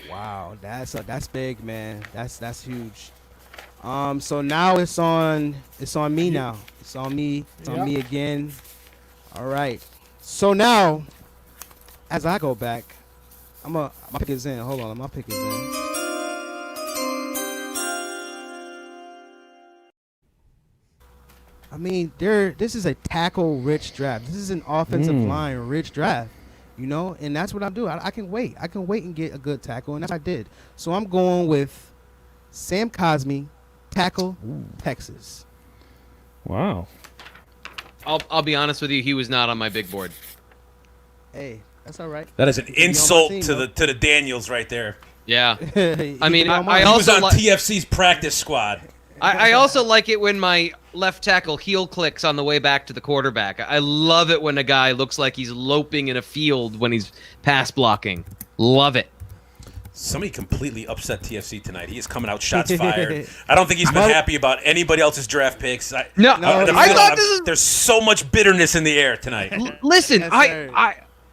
[SPEAKER 1] Wow, that's big, man. That's huge. So now it's on me now. It's on me. It's on me again. All right. So now, as I go back, my pick is in. Hold on, my pick is in. I mean, this is a tackle-rich draft. This is an offensive line-rich draft, and that's what I'm doing. I can wait. I can wait and get a good tackle, and that's what I did. So I'm going with Sam Cosmi, tackle, Texas.
[SPEAKER 4] Wow.
[SPEAKER 2] I'll be honest with you. He was not on my big board.
[SPEAKER 1] Hey, that's all right.
[SPEAKER 5] That is an insult to the Daniels right there.
[SPEAKER 2] Yeah. I mean, I
[SPEAKER 5] He was
[SPEAKER 2] also
[SPEAKER 5] on TFC's practice squad.
[SPEAKER 2] I also like it when my left tackle heel clicks on the way back to the quarterback. I love it when a guy looks like he's loping in a field when he's pass blocking. Love it.
[SPEAKER 5] Somebody completely upset TFC tonight. He is coming out shots fired. I don't think he's been happy about anybody else's draft picks. I thought there's so much bitterness in the air tonight.
[SPEAKER 2] Listen,
[SPEAKER 1] Yes,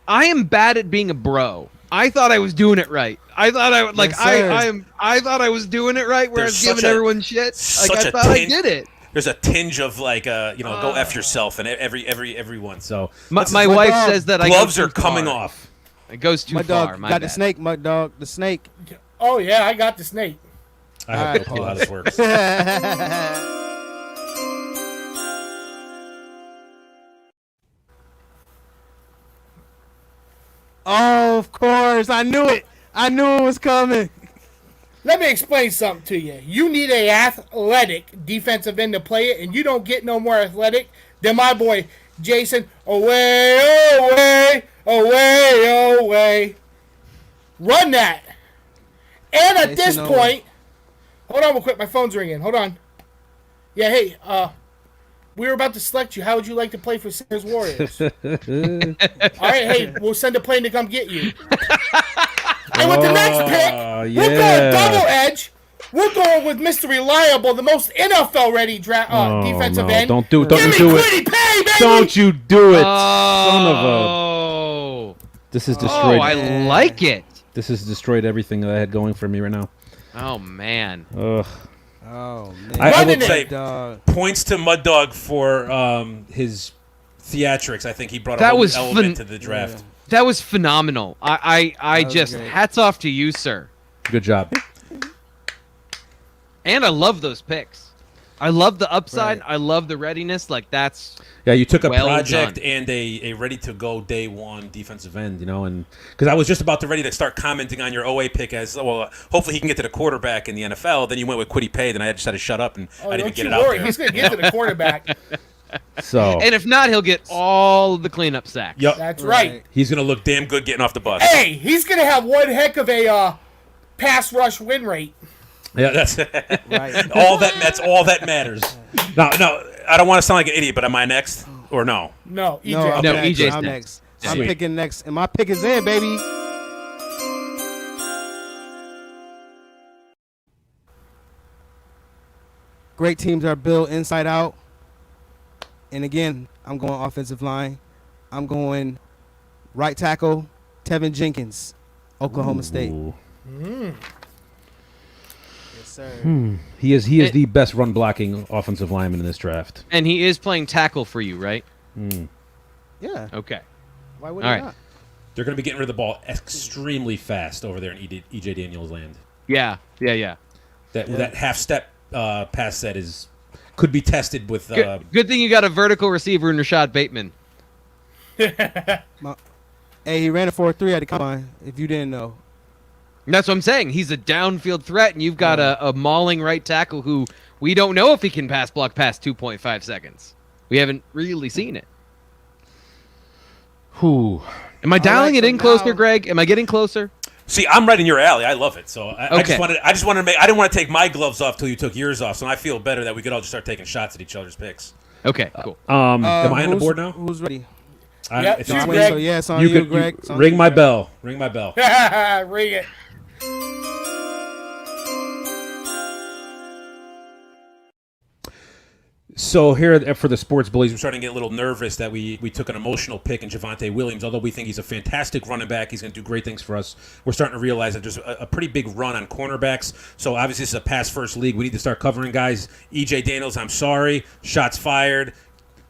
[SPEAKER 2] I am bad at being a bro. I thought I was doing it right. I thought I thought I was doing it right. Where I was giving everyone shit. Like I thought I did it.
[SPEAKER 5] There's a tinge of go F yourself and everyone. So
[SPEAKER 2] my wife says that
[SPEAKER 5] gloves are coming off.
[SPEAKER 2] It goes too
[SPEAKER 1] Mud
[SPEAKER 2] far.
[SPEAKER 1] Dog
[SPEAKER 2] My
[SPEAKER 1] got
[SPEAKER 2] bad.
[SPEAKER 1] the snake, Mud Dog. The snake.
[SPEAKER 3] Oh yeah, I got the snake.
[SPEAKER 5] I have no clue how this works.
[SPEAKER 1] Oh, of course. I knew it. I knew it was coming.
[SPEAKER 3] Let me explain something to you. You need a athletic defensive end to play it, and you don't get no more athletic than my boy Jason. Away. Run that. And at this
[SPEAKER 1] Jason
[SPEAKER 3] point, hold on real quick. My phone's ringing. Hold on. Yeah, hey, we were about to select you. How would you like to play for Sinners Warriors? All right, hey, we'll send a plane to come get you. And with the next pick, we're going double edge. We're going with Mr. Reliable, the most NFL-ready defensive end.
[SPEAKER 4] Don't do it.
[SPEAKER 3] Give
[SPEAKER 4] Don't
[SPEAKER 3] me
[SPEAKER 4] you do
[SPEAKER 3] Quiddy
[SPEAKER 4] it.
[SPEAKER 3] Pay, baby!
[SPEAKER 4] Don't you do it. Son of a.
[SPEAKER 2] Oh.
[SPEAKER 4] This has destroyed.
[SPEAKER 2] I like it.
[SPEAKER 4] This has destroyed everything that I had going for me right now.
[SPEAKER 2] Oh man.
[SPEAKER 4] Ugh.
[SPEAKER 1] Oh, man.
[SPEAKER 5] I would
[SPEAKER 3] Running
[SPEAKER 5] say
[SPEAKER 3] it.
[SPEAKER 1] Dog.
[SPEAKER 5] points to Mud Dog for his theatrics. I think he brought a
[SPEAKER 2] That
[SPEAKER 5] whole
[SPEAKER 2] was
[SPEAKER 5] element to the draft.
[SPEAKER 2] That was phenomenal. I
[SPEAKER 1] was
[SPEAKER 2] just
[SPEAKER 1] great.
[SPEAKER 2] hats off to you, sir.
[SPEAKER 4] Good job.
[SPEAKER 2] And I love those picks. I love the upside.
[SPEAKER 1] Right.
[SPEAKER 2] I love the readiness. Like that's
[SPEAKER 4] Yeah, you took a
[SPEAKER 2] well
[SPEAKER 5] Project
[SPEAKER 2] done.
[SPEAKER 5] and a ready-to-go day one defensive end, and because I was just about to ready to start commenting on your OA pick as, well, hopefully he can get to the quarterback in the NFL. Then you went with Quiddy Pay, then I just had to shut up, and I didn't even get it out there.
[SPEAKER 3] He's going to get to the quarterback.
[SPEAKER 4] So
[SPEAKER 2] And if not, he'll get all the cleanup sacks.
[SPEAKER 5] Yep.
[SPEAKER 3] That's right.
[SPEAKER 5] He's going to look damn good getting off the bus.
[SPEAKER 3] Hey, he's going to have one heck of a pass rush win rate.
[SPEAKER 5] Yeah, that's
[SPEAKER 1] Right.
[SPEAKER 5] that's all that matters. No, I don't want to sound like an idiot, but am I next or no?
[SPEAKER 3] No, EJ.
[SPEAKER 1] No,
[SPEAKER 2] No,
[SPEAKER 1] I'm next.
[SPEAKER 2] EJ's
[SPEAKER 1] I'm
[SPEAKER 2] next.
[SPEAKER 1] next. I'm
[SPEAKER 5] Sweet.
[SPEAKER 1] picking next. And my pick is in, baby. Great teams are built inside out. And again, I'm going offensive line. I'm going right tackle, Tevin Jenkins, Oklahoma State.
[SPEAKER 4] Ooh.
[SPEAKER 1] Yes, sir.
[SPEAKER 4] He is the best run blocking offensive lineman in this draft.
[SPEAKER 2] And he is playing tackle for you, right?
[SPEAKER 1] Yeah.
[SPEAKER 2] Okay.
[SPEAKER 1] Why would
[SPEAKER 2] All
[SPEAKER 1] he
[SPEAKER 2] right.
[SPEAKER 1] not?
[SPEAKER 5] They're going to be getting rid of the ball extremely fast over there in EJ Daniels land.
[SPEAKER 2] Yeah.
[SPEAKER 5] That half-step pass set could be tested with
[SPEAKER 2] Good thing you got a vertical receiver in Rashad Bateman.
[SPEAKER 1] Hey, he ran a 4.3 at the combine, if you didn't know.
[SPEAKER 2] That's what I'm saying. He's a downfield threat, and you've got a mauling right tackle who We don't know if he can pass block past 2.5 seconds. We haven't really seen it.
[SPEAKER 4] Whew.
[SPEAKER 2] Am I dialing it in closer,
[SPEAKER 3] now-
[SPEAKER 2] Greg? Am I getting closer?
[SPEAKER 5] See, I'm right in your alley. I love it. So I
[SPEAKER 2] Okay.
[SPEAKER 5] just wanted to make. I didn't want to take my gloves off till you took yours off. So I feel better that we could all just start taking shots at each other's picks.
[SPEAKER 2] Okay, cool.
[SPEAKER 4] Am I on the board now?
[SPEAKER 1] Who's ready?
[SPEAKER 3] Yeah,
[SPEAKER 5] If
[SPEAKER 3] you,
[SPEAKER 5] it's
[SPEAKER 3] Greg.
[SPEAKER 1] So yeah, it's on
[SPEAKER 4] You
[SPEAKER 1] you,
[SPEAKER 4] could
[SPEAKER 1] Greg. It's on
[SPEAKER 4] ring
[SPEAKER 1] you,
[SPEAKER 4] my
[SPEAKER 1] Greg.
[SPEAKER 4] bell. Ring my bell.
[SPEAKER 3] Ring it.
[SPEAKER 4] So here for the sports bullies,
[SPEAKER 5] we're starting to get a little nervous that we took an emotional pick in Javon Williams. Although we think he's a fantastic running back, he's going to do great things for us. We're starting to realize that there's a pretty big run on cornerbacks. So obviously this is a pass-first league. We need to start covering guys. E.J. Daniels, I'm sorry. Shots fired.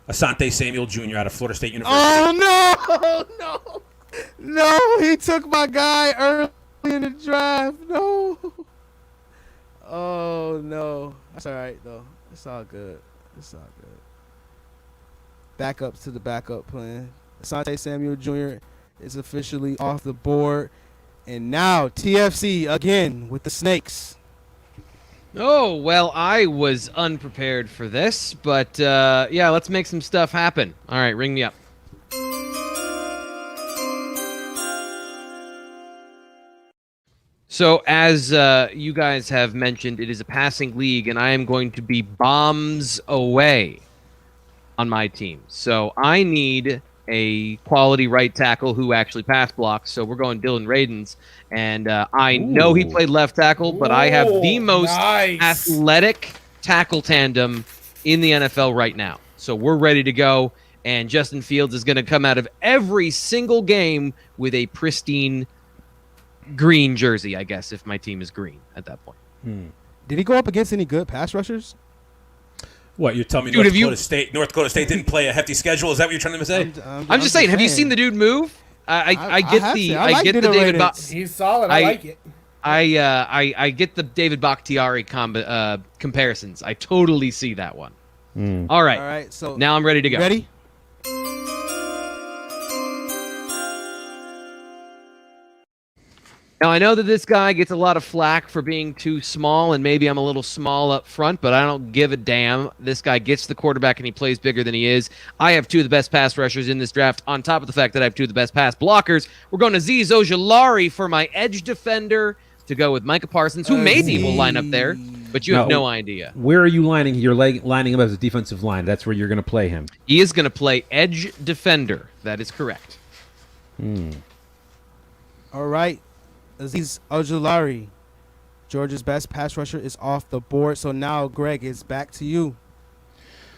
[SPEAKER 5] Asante Samuel Jr. out of Florida State University.
[SPEAKER 1] Oh no! He took my guy early in the draft. No. Oh no. That's all right though. It's all good. It's all good. Backups to the backup plan. Asante Samuel Jr. is officially off the board. And now TFC again with the Snakes.
[SPEAKER 2] Oh, well, I was unprepared for this, but yeah, let's make some stuff happen. All right, ring me up. So, as you guys have mentioned, it is a passing league, and I am going to be bombs away on my team. So, I need a quality right tackle who actually pass blocks. So, we're going Dylan Radens, and I know he played left tackle, but I have the most
[SPEAKER 3] nice.
[SPEAKER 2] athletic tackle tandem in the NFL right now. So, we're ready to go, and Justin Fields is going to come out of every single game with a pristine green jersey, I guess, if my team is green at that point.
[SPEAKER 1] Did he go up against any good pass rushers?
[SPEAKER 5] What, you're telling me
[SPEAKER 2] Dude,
[SPEAKER 5] North Dakota State didn't play a hefty schedule? Is that what you're trying to say?
[SPEAKER 2] I'm just saying, have you seen the dude move? I get the David
[SPEAKER 3] He's solid. I like it.
[SPEAKER 2] I get the David Bakhtiari comparisons. I totally see that one. All right.
[SPEAKER 1] All right, so
[SPEAKER 2] Now I'm ready to go.
[SPEAKER 1] ready?
[SPEAKER 2] Now, I know that this guy gets a lot of flack for being too small, and maybe I'm a little small up front, but I don't give a damn. This guy gets the quarterback, and he plays bigger than he is. I have two of the best pass rushers in this draft, on top of the fact that I have two of the best pass blockers. We're going to Azeez Ojulari for my edge defender to go with Micah Parsons, who maybe will line up there, but you have no idea.
[SPEAKER 4] Where are you lining? You're lining him as a defensive line. That's where you're going to play him.
[SPEAKER 2] He is going to play edge defender. That is correct.
[SPEAKER 1] All right. Azeez Ojulari, Georgia's best pass rusher, is off the board. So now, Greg, it's back to you.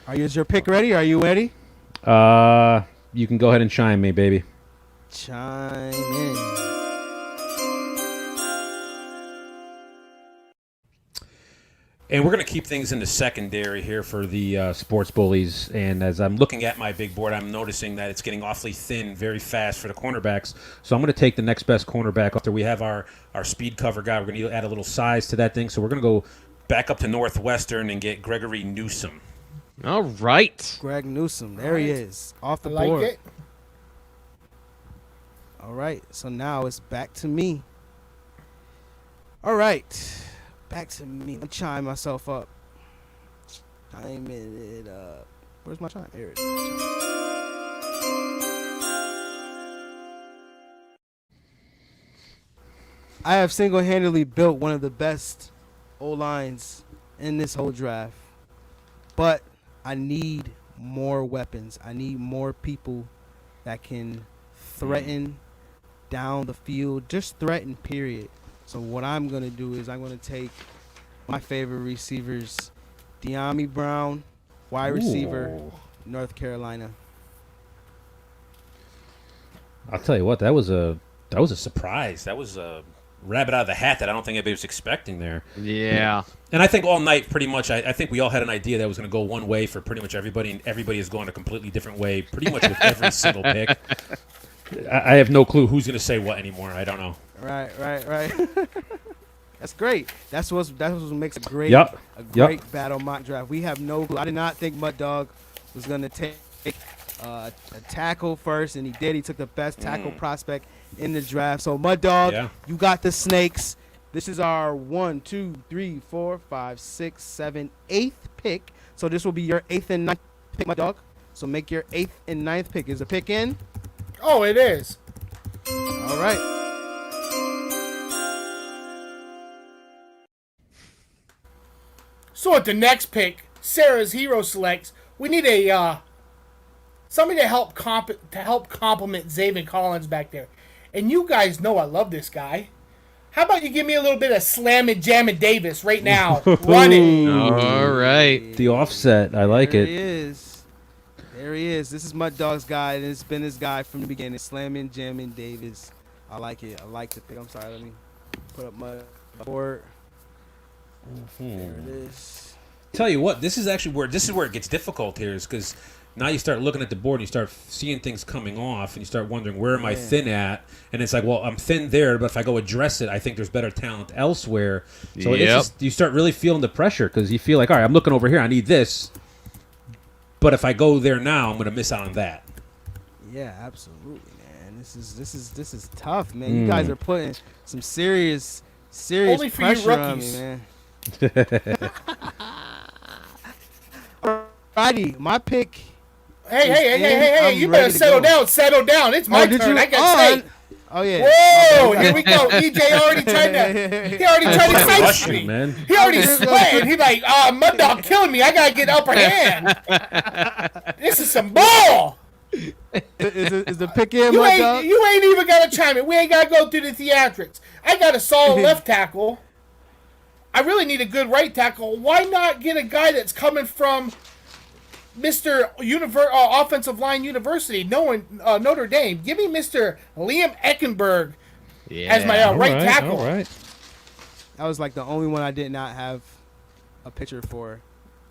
[SPEAKER 1] Is your pick ready? Are you ready?
[SPEAKER 4] You can go ahead and chime me, baby.
[SPEAKER 1] Chime in.
[SPEAKER 5] And we're going to keep things in the secondary here for the sports bullies. And as I'm looking at my big board, I'm noticing that it's getting awfully thin very fast for the cornerbacks.
[SPEAKER 4] So I'm going to take the next best cornerback after we have our speed cover guy. We're going to add a little size to that thing. So we're going to go
[SPEAKER 5] Back up to Northwestern and get Gregory Newsome.
[SPEAKER 2] All right.
[SPEAKER 1] Greg Newsome. There he is. Off the
[SPEAKER 3] I
[SPEAKER 1] board.
[SPEAKER 3] like it.
[SPEAKER 1] All right. So now it's back to me. All right. Back to me. Let me chime myself up. Chime it up. Where's my chime? Here it is. I have single-handedly built one of the best O-lines in this whole draft. But I need more weapons. I need more people that can threaten down the field. Just threaten, period. So what I'm going to do is I'm going to take my favorite receivers, De'Ami Brown, wide receiver, North Carolina.
[SPEAKER 4] I'll tell you what, that was a
[SPEAKER 5] Surprise. That was a rabbit out of the hat that I don't think anybody was expecting there.
[SPEAKER 2] Yeah.
[SPEAKER 5] And I think all night, pretty much, I think we all had an idea that was going to go one way for pretty much everybody, and everybody is going a completely different way pretty much with every single pick.
[SPEAKER 4] I have no clue
[SPEAKER 5] Who's going to say what anymore? I don't know.
[SPEAKER 1] Right. That's great. That's what makes a great battle mock draft. We have no clue. I did not think Mud Dog was going to take a tackle first, and he did. He took the best tackle prospect in the draft. So Mud Dog, you got the Snakes. This is our 1, 2, 3, 4, 5, 6, 7, 8th pick. So this will be your 8th and 9th pick, my dog. So make your 8th and 9th pick. Is a pick in?
[SPEAKER 3] Oh, it is.
[SPEAKER 1] All right.
[SPEAKER 3] So at the next pick, Sarah's Hero selects. We need a somebody to help compliment Javon Collins back there. And you guys know I love this guy. How about you give me a little bit of Slammin' Jammin' Davis right now? Run it.
[SPEAKER 2] All right.
[SPEAKER 4] The offset. I like
[SPEAKER 1] There
[SPEAKER 4] it.
[SPEAKER 1] he is. There he is. This is Mud Dog's guy, and it's been his guy from the beginning. Slammin' Jammin' Davis. I like it. I like the pick. I'm sorry. Let me put up my board. There it is.
[SPEAKER 4] Tell you what, this is where it gets difficult here, is because now you start looking at the board and you start seeing things coming off and you start wondering, where am I thin at? And it's like, well, I'm thin there, but if I go address it, I think there's better talent elsewhere. So it's just, you start really feeling the pressure, because you feel like, all right, I'm looking over here, I need this, but if I go there now, I'm going to miss out on that.
[SPEAKER 1] Yeah, absolutely, man. This is tough, man. You guys are putting some serious
[SPEAKER 3] Only for you
[SPEAKER 1] pressure on me,
[SPEAKER 3] rookies.
[SPEAKER 1] man. Alrighty, my pick.
[SPEAKER 3] Hey,
[SPEAKER 1] I'm
[SPEAKER 3] you
[SPEAKER 1] ready
[SPEAKER 3] better
[SPEAKER 1] to
[SPEAKER 3] settle
[SPEAKER 1] go.
[SPEAKER 3] down. It's my
[SPEAKER 1] did
[SPEAKER 3] turn.
[SPEAKER 1] you?
[SPEAKER 3] I got to say.
[SPEAKER 1] Oh yeah.
[SPEAKER 3] Whoa,
[SPEAKER 1] My bad.
[SPEAKER 3] here we go. EJ already tried to
[SPEAKER 4] Rush
[SPEAKER 3] face
[SPEAKER 4] you,
[SPEAKER 3] me.
[SPEAKER 4] man.
[SPEAKER 3] He already sweating. He's like, Mud Dog killing me. I got to get upper hand. This is some ball.
[SPEAKER 1] Is the pick in,
[SPEAKER 3] You
[SPEAKER 1] my dog?
[SPEAKER 3] ain't even got to chime in. We ain't got to go through the theatrics. I got a solid left tackle. I really need a good right tackle. Why not get a guy that's coming from Mr. Offensive Line University, Notre Dame? Give me Mr. Liam Eckenberg as my right tackle.
[SPEAKER 4] All right.
[SPEAKER 1] That was like the only one I did not have a picture for,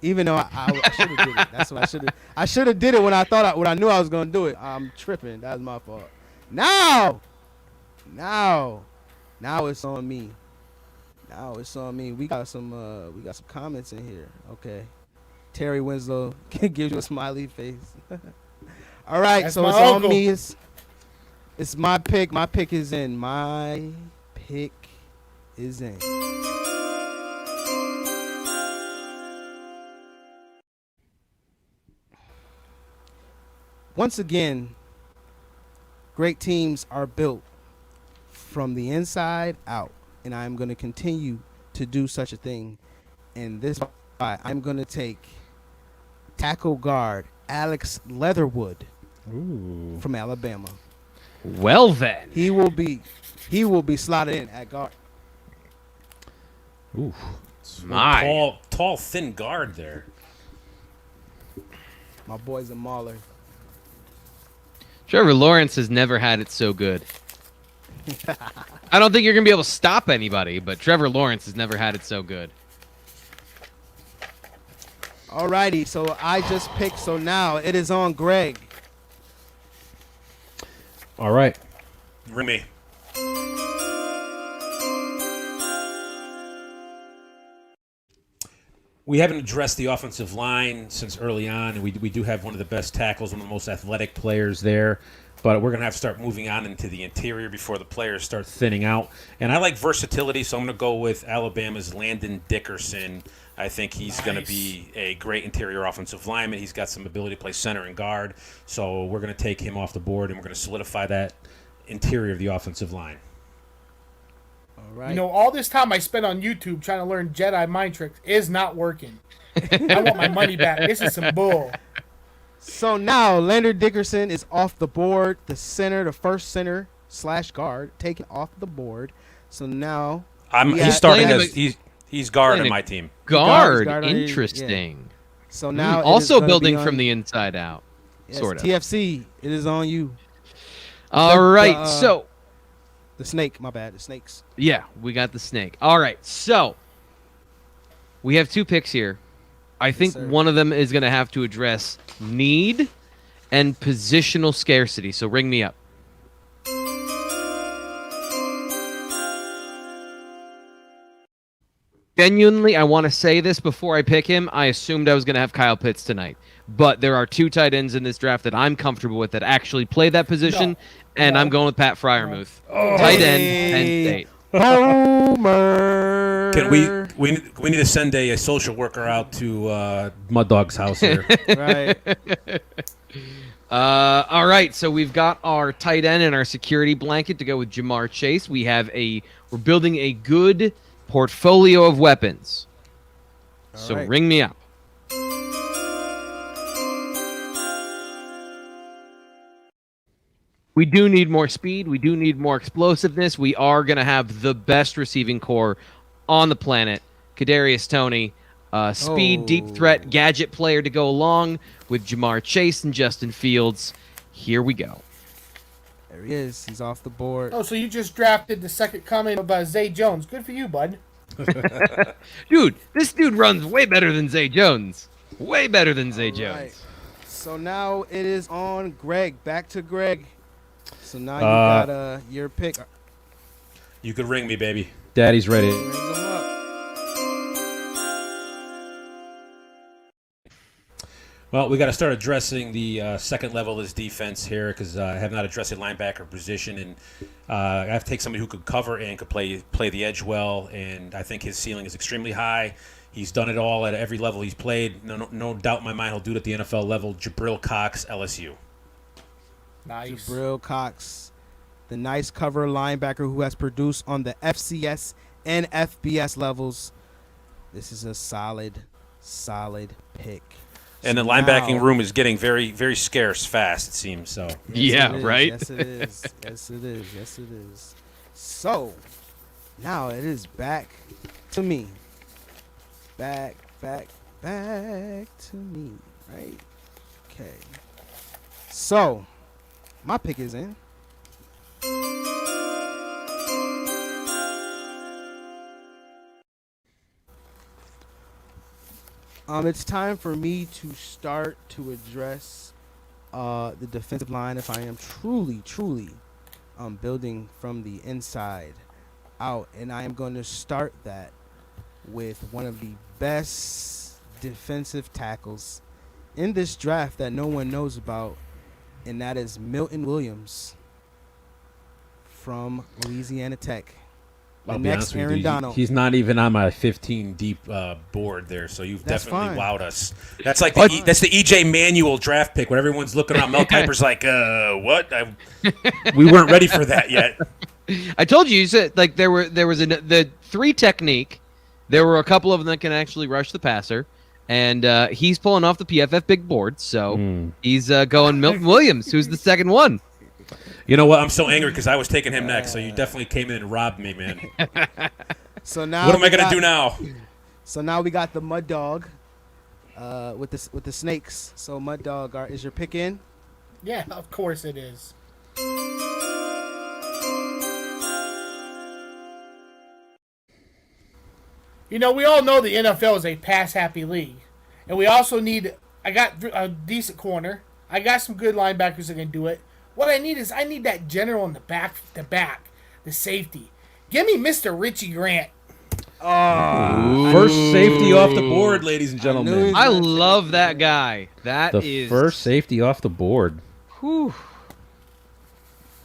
[SPEAKER 1] even though I should have did it. That's what I should have. I should have did it when I knew I was gonna do it. I'm tripping. That was my fault. Now it's on me. Now it's on me. We got some comments in here. Okay. Terry Winslow gives you a smiley face. All right,
[SPEAKER 3] That's
[SPEAKER 1] so
[SPEAKER 3] my
[SPEAKER 1] it's
[SPEAKER 3] uncle.
[SPEAKER 1] on me. It's my pick. My pick is in. My pick is in. Once again, great teams are built from the inside out, and I'm going to continue to do such a thing. And this, I'm going to take tackle guard Alex Leatherwood from Alabama.
[SPEAKER 2] Well then.
[SPEAKER 1] He will be slotted in at guard.
[SPEAKER 4] Ooh.
[SPEAKER 2] My.
[SPEAKER 5] Tall, thin guard there.
[SPEAKER 1] My boy's a mauler.
[SPEAKER 2] Trevor Lawrence has never had it so good. I don't think you're going to be able to stop anybody, but Trevor Lawrence has never had it so good.
[SPEAKER 1] Alrighty, so I just picked. So now it is on Greg.
[SPEAKER 4] All right.
[SPEAKER 5] Ring me.
[SPEAKER 4] We haven't addressed the offensive line since early on, and we do have one of the best tackles, one of the most athletic players there. But we're going to have to start moving on into the interior before the players start thinning out. And I like versatility, so I'm going to go with Alabama's Landon Dickerson. I think he's going to be a great interior offensive lineman. He's got some ability to play center and guard. So we're going to take him off the board, and we're going to solidify that interior of the offensive line.
[SPEAKER 1] All right.
[SPEAKER 3] You know, all this time I spent on YouTube trying to learn Jedi mind tricks is not working. I want my money back. This is some bull.
[SPEAKER 1] So now Landon Dickerson is off the board. The first center / guard, taken off the board. So now
[SPEAKER 5] He's starting
[SPEAKER 2] Playing
[SPEAKER 5] as he's guard
[SPEAKER 2] playing
[SPEAKER 5] on
[SPEAKER 2] a
[SPEAKER 5] my team.
[SPEAKER 2] Guard.
[SPEAKER 1] Guard on your-
[SPEAKER 2] Interesting.
[SPEAKER 1] So now it is
[SPEAKER 2] Also
[SPEAKER 1] gonna
[SPEAKER 2] building
[SPEAKER 1] be on-
[SPEAKER 2] from the inside out.
[SPEAKER 1] yes,
[SPEAKER 2] sort of.
[SPEAKER 1] TFC. It is on you.
[SPEAKER 2] All right,
[SPEAKER 1] the
[SPEAKER 2] so
[SPEAKER 1] The snake. My bad. The snakes.
[SPEAKER 2] yeah, we got the snake. All right, so we have two picks here. I think
[SPEAKER 1] sir.
[SPEAKER 2] one of them is going to have to address need and positional scarcity. So ring me up. Genuinely, I want to say this before I pick him. I assumed I was going to have Kyle Pitts tonight. But there are two tight ends in this draft that I'm comfortable with that actually play that position, and I'm going with Pat Fryermuth. Tight end, Penn State.
[SPEAKER 1] Homer.
[SPEAKER 5] Can we need to send a social worker out to Mud Dog's house here.
[SPEAKER 1] Right.
[SPEAKER 2] All right, so we've got our tight end and our security blanket to go with Jamar Chase. We're building a good portfolio of weapons. So
[SPEAKER 1] right.
[SPEAKER 2] ring me up. We do need more speed. We do need more explosiveness. We are going to have the best receiving core on the planet. Kadarius Toney, speed, deep threat, gadget player to go along with Jamar Chase and Justin Fields. Here we go.
[SPEAKER 1] There he is. He's off the board.
[SPEAKER 3] Oh, so you just drafted the second coming of Zay Jones. Good for you, bud.
[SPEAKER 2] Dude, this dude runs way better than Zay Jones. Way better than Zay
[SPEAKER 1] All
[SPEAKER 2] Jones.
[SPEAKER 1] right. So now it is on Greg. Back to Greg. So now you got your pick.
[SPEAKER 5] You could ring me, baby.
[SPEAKER 4] Daddy's ready.
[SPEAKER 1] Ring them up.
[SPEAKER 5] Well, we got to start addressing the second level of this defense here because I have not addressed the linebacker position, and I have to take somebody who could cover and could play the edge well. And I think his ceiling is extremely high. He's done it all at every level he's played. No doubt in my mind he'll do it at the NFL level. Jabril Cox, LSU.
[SPEAKER 3] Nice.
[SPEAKER 1] Jabril Cox, the nice cover linebacker who has produced on the FCS and FBS levels. This is a solid pick.
[SPEAKER 5] And the linebacking room is getting very, very scarce fast, it seems. So
[SPEAKER 2] Yeah,
[SPEAKER 1] it is.
[SPEAKER 2] right?
[SPEAKER 1] Yes, it is. Yes, it is. Yes, it is. So, now it is back to me. Back to me. Right? Okay. So, my pick is in. It's time for me to start to address the defensive line if I am truly building from the inside out. And I am going to start that with one of the best defensive tackles in this draft that no one knows about, and that is Milton Williams from Louisiana Tech.
[SPEAKER 4] I'll
[SPEAKER 1] The
[SPEAKER 4] be
[SPEAKER 1] next
[SPEAKER 4] honest with
[SPEAKER 1] Aaron
[SPEAKER 4] you,
[SPEAKER 1] Donald.
[SPEAKER 4] he's not even on my 15 deep
[SPEAKER 5] board there, so you've
[SPEAKER 1] That's
[SPEAKER 5] definitely
[SPEAKER 1] fine.
[SPEAKER 5] wowed us. That's like that's the EJ Manuel draft pick when everyone's looking around. Mel Kiper's like, what? We weren't ready for that yet.
[SPEAKER 2] I told you, you said like there was the three technique. There were a couple of them that can actually rush the passer, and he's pulling off the PFF big board. So he's going Milton Williams, who's the second one.
[SPEAKER 5] You know what? I'm so angry because I was taking him next, so you definitely came in and robbed me, man.
[SPEAKER 1] So now
[SPEAKER 5] What am I gonna do now?
[SPEAKER 1] So now we got the Mud Dog with the snakes. So Mud Dog, is your pick in?
[SPEAKER 3] Yeah, of course it is. You know, we all know the NFL is a pass-happy league. And we also need... I got a decent corner. I got some good linebackers that can do it. What I need is that general in the back, the safety. Give me Mr. Richie Grant.
[SPEAKER 4] First safety off the board, ladies and gentlemen.
[SPEAKER 2] I love that guy.
[SPEAKER 4] The first safety off the board.
[SPEAKER 2] Whew.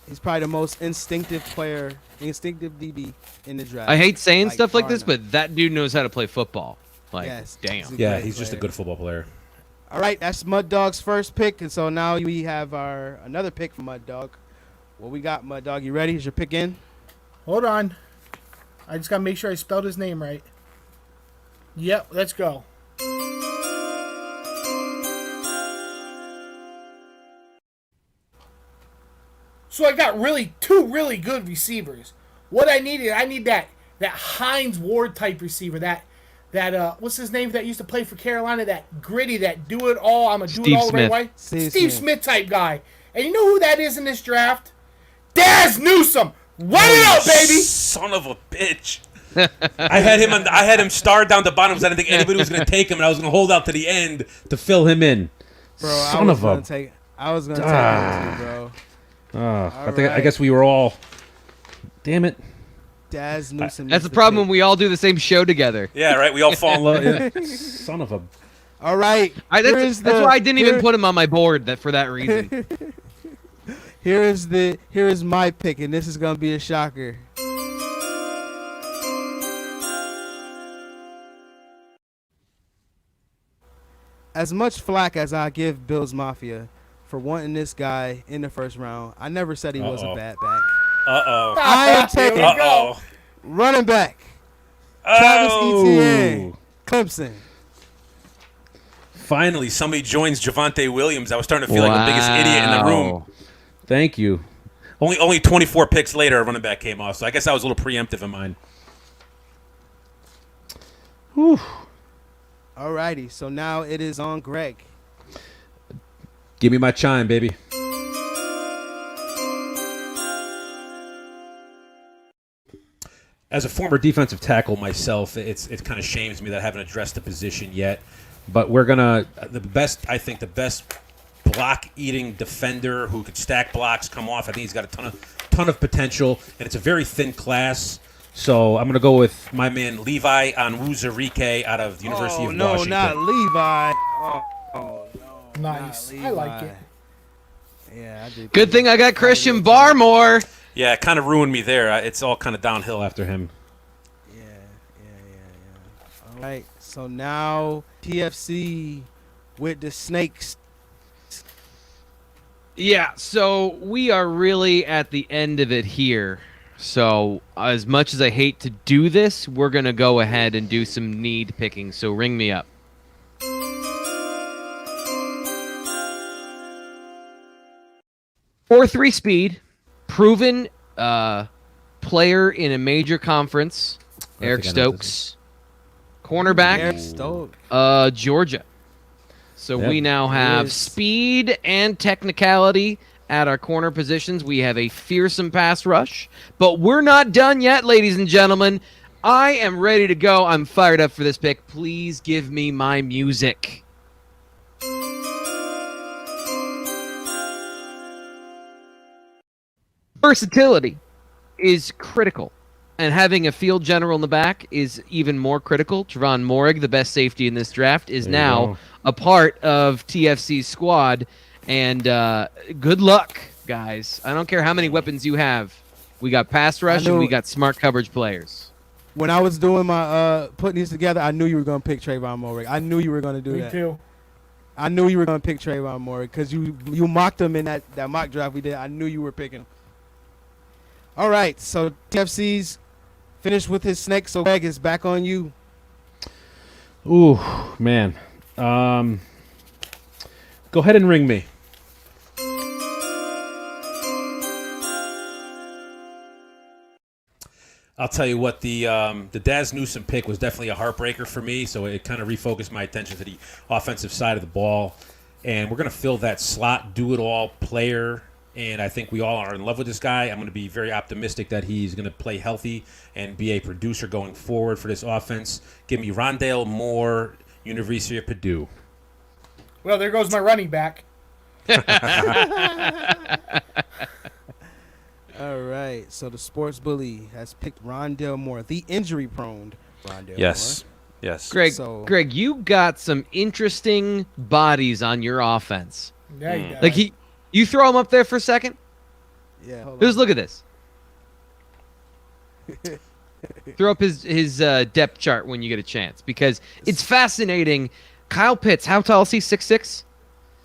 [SPEAKER 1] He's probably the most instinctive DB in the draft.
[SPEAKER 2] I hate saying stuff like
[SPEAKER 1] far
[SPEAKER 2] this,
[SPEAKER 1] enough.
[SPEAKER 2] but that dude knows how to play football. Like,
[SPEAKER 1] Yes,
[SPEAKER 2] damn.
[SPEAKER 1] he's
[SPEAKER 5] Yeah,
[SPEAKER 1] great
[SPEAKER 5] he's just a
[SPEAKER 1] player.
[SPEAKER 5] good football player.
[SPEAKER 1] All right, that's Mud Dog's first pick, and so now we have another pick from Mud Dog. What we got, Mud Dog? You ready? Is your pick in?
[SPEAKER 3] Hold on. I just got to make sure I spelled his name right. Yep, let's go. So I got two really good receivers. What I need that Hines Ward type receiver, that what's his name that used to play for Carolina, that gritty, that do it all, I'm gonna do
[SPEAKER 2] Steve
[SPEAKER 3] it all the
[SPEAKER 2] Smith.
[SPEAKER 3] right way.
[SPEAKER 1] Steve
[SPEAKER 3] Steve
[SPEAKER 1] Smith.
[SPEAKER 3] Smith type guy. And you know who that is in this draft? Daz Newsome. Run it up, baby.
[SPEAKER 5] Son of a bitch. I had him starred down the bottom because I didn't think anybody was going to take him, and I was going to hold out to the end.
[SPEAKER 4] To fill him in.
[SPEAKER 1] Bro,
[SPEAKER 4] Son of a...
[SPEAKER 1] I was gonna take him too, bro.
[SPEAKER 4] I guess we were all... Damn it.
[SPEAKER 1] Daz Newsome.
[SPEAKER 2] That's
[SPEAKER 1] is
[SPEAKER 2] the problem
[SPEAKER 1] pick.
[SPEAKER 2] when we all do the same show together.
[SPEAKER 5] Yeah, right. We all fall in love.
[SPEAKER 4] Yeah. Son of a...
[SPEAKER 1] All right.
[SPEAKER 2] That's why I didn't even put him on my board for that reason.
[SPEAKER 1] Here is my pick, and this is gonna be a shocker. as much flack as I give Bills Mafia for wanting this guy in the first round, I never said he was a bad back. I am taking running back. Travis Etienne, Clemson.
[SPEAKER 5] Finally, somebody joins Javonte Williams. I was starting to feel like the biggest idiot in the room.
[SPEAKER 4] Thank you.
[SPEAKER 5] Only 24 picks later, a running back came off. So I guess I was a little preemptive in mine.
[SPEAKER 4] Whew.
[SPEAKER 1] Alrighty, so now it is on Greg.
[SPEAKER 4] Give me my chime, baby. As a former defensive tackle myself, it kind of shames me that I haven't addressed the position yet. But we're gonna the best block-eating defender who could stack blocks, come off. I think he's got a ton of potential, and it's a very thin class. So I'm gonna go with my man Levi Onwuzurike out of the University of Washington.
[SPEAKER 1] No, not Levi. No.
[SPEAKER 3] Nice. I like it.
[SPEAKER 1] Yeah, I did.
[SPEAKER 2] Good thing I got Christian Barmore.
[SPEAKER 5] Yeah, it kind of ruined me there. It's all kind of downhill after him.
[SPEAKER 1] Yeah. All right, so now PFC with the Snakes.
[SPEAKER 2] Yeah, so we are really at the end of it here. So as much as I hate to do this, we're going to go ahead and do some need picking. So ring me up. Four 3 speed, proven player in a major conference, Eric Stokes. Cornerback,
[SPEAKER 1] Eric Stokes.
[SPEAKER 2] Georgia. So we now have speed and technicality at our corner positions. We have a fearsome pass rush. But we're not done yet, ladies and gentlemen. I am ready to go. I'm fired up for this pick. Please give me my music. Versatility is critical. And having a field general in the back is even more critical. Trevon Moehrig, the best safety in this draft, is now a part of TFC's squad. And good luck, guys. I don't care how many weapons you have. We got pass rush and we got smart coverage players.
[SPEAKER 1] When I was doing my putting these together, I knew you were going to pick Trevon Moehrig. I knew you were going to do that.
[SPEAKER 3] Me too.
[SPEAKER 1] I knew you were going to pick Trevon Moehrig because you mocked him in that mock draft we did. I knew you were picking him. All right, so TFC's finished with his snake, so Greg is back on you.
[SPEAKER 4] Ooh, man. Go ahead and ring me.
[SPEAKER 5] I'll tell you what, the Daz Newsome pick was definitely a heartbreaker for me, so it kind of refocused my attention to the offensive side of the ball. And we're going to fill that slot, do-it-all player, and I think we all are in love with this guy. I'm going to be very optimistic that he's going to play healthy and be a producer going forward for this offense. Give me Rondale Moore, University of Purdue.
[SPEAKER 3] Well, there goes my running back.
[SPEAKER 1] All right, so the sports bully has picked Rondale Moore, the injury-prone Rondale
[SPEAKER 5] Yes.
[SPEAKER 1] Moore.
[SPEAKER 5] Yes.
[SPEAKER 2] Greg, you got some interesting bodies on your offense.
[SPEAKER 3] Yeah, you got
[SPEAKER 2] Like you throw him up there for a second?
[SPEAKER 1] Yeah, hold
[SPEAKER 2] Just
[SPEAKER 1] on.
[SPEAKER 2] look at this. Throw up his depth chart when you get a chance because it's fascinating. Kyle Pitts, how tall is he? 6'6"?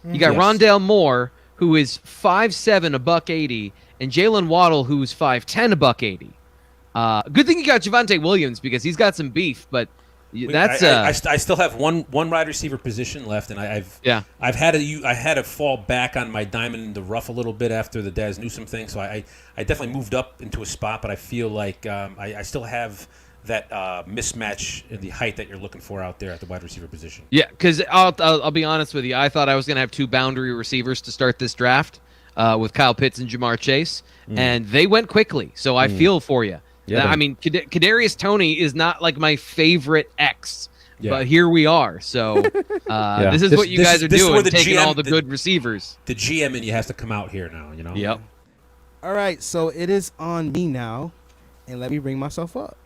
[SPEAKER 2] You got
[SPEAKER 4] Yes.
[SPEAKER 2] Rondale Moore, who is 5'7", $180, and Jalen Waddle, who's 5'10", $180. Good thing you got Javonte Williams because he's got some beef, but that's
[SPEAKER 5] I still have one wide receiver position left, and I've had to fall back on my diamond in the rough a little bit after the Daz Newsome thing. So I definitely moved up into a spot, but I feel like I still have that mismatch in the height that you're looking for out there at the wide receiver position.
[SPEAKER 2] Yeah, because I'll be honest with you, I thought I was going to have two boundary receivers to start this draft with Kyle Pitts and Jamar Chase, and they went quickly. So I feel for you.
[SPEAKER 4] Yeah,
[SPEAKER 2] I mean, Kadarius Toney is not like my favorite X, but here we are. So this is what you guys are doing, taking all the good receivers.
[SPEAKER 5] The GM in you has to come out here now, you know?
[SPEAKER 2] Yep.
[SPEAKER 1] All right, so it is on me now, and let me bring myself up.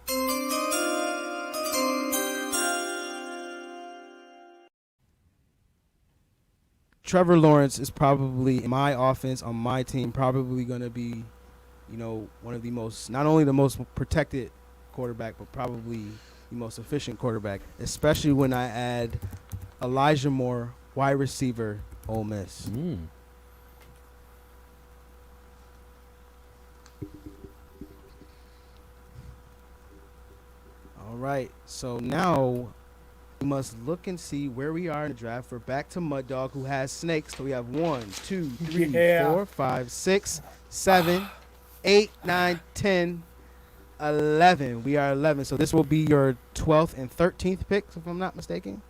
[SPEAKER 1] Trevor Lawrence is probably, in my offense, on my team, probably going to be, one of the most, not only the most protected quarterback, but probably the most efficient quarterback, especially when I add Elijah Moore wide receiver, Ole Miss. All right, so now we must look and see where we are in the draft. We're back to Mud Dog, who has snakes. So we have 1, 2, 3,
[SPEAKER 3] Yeah.
[SPEAKER 1] 4, 5, 6, 7, 8, 9, 10, 11. We are 11. So this will be your 12th and 13th picks, if I'm not mistaken.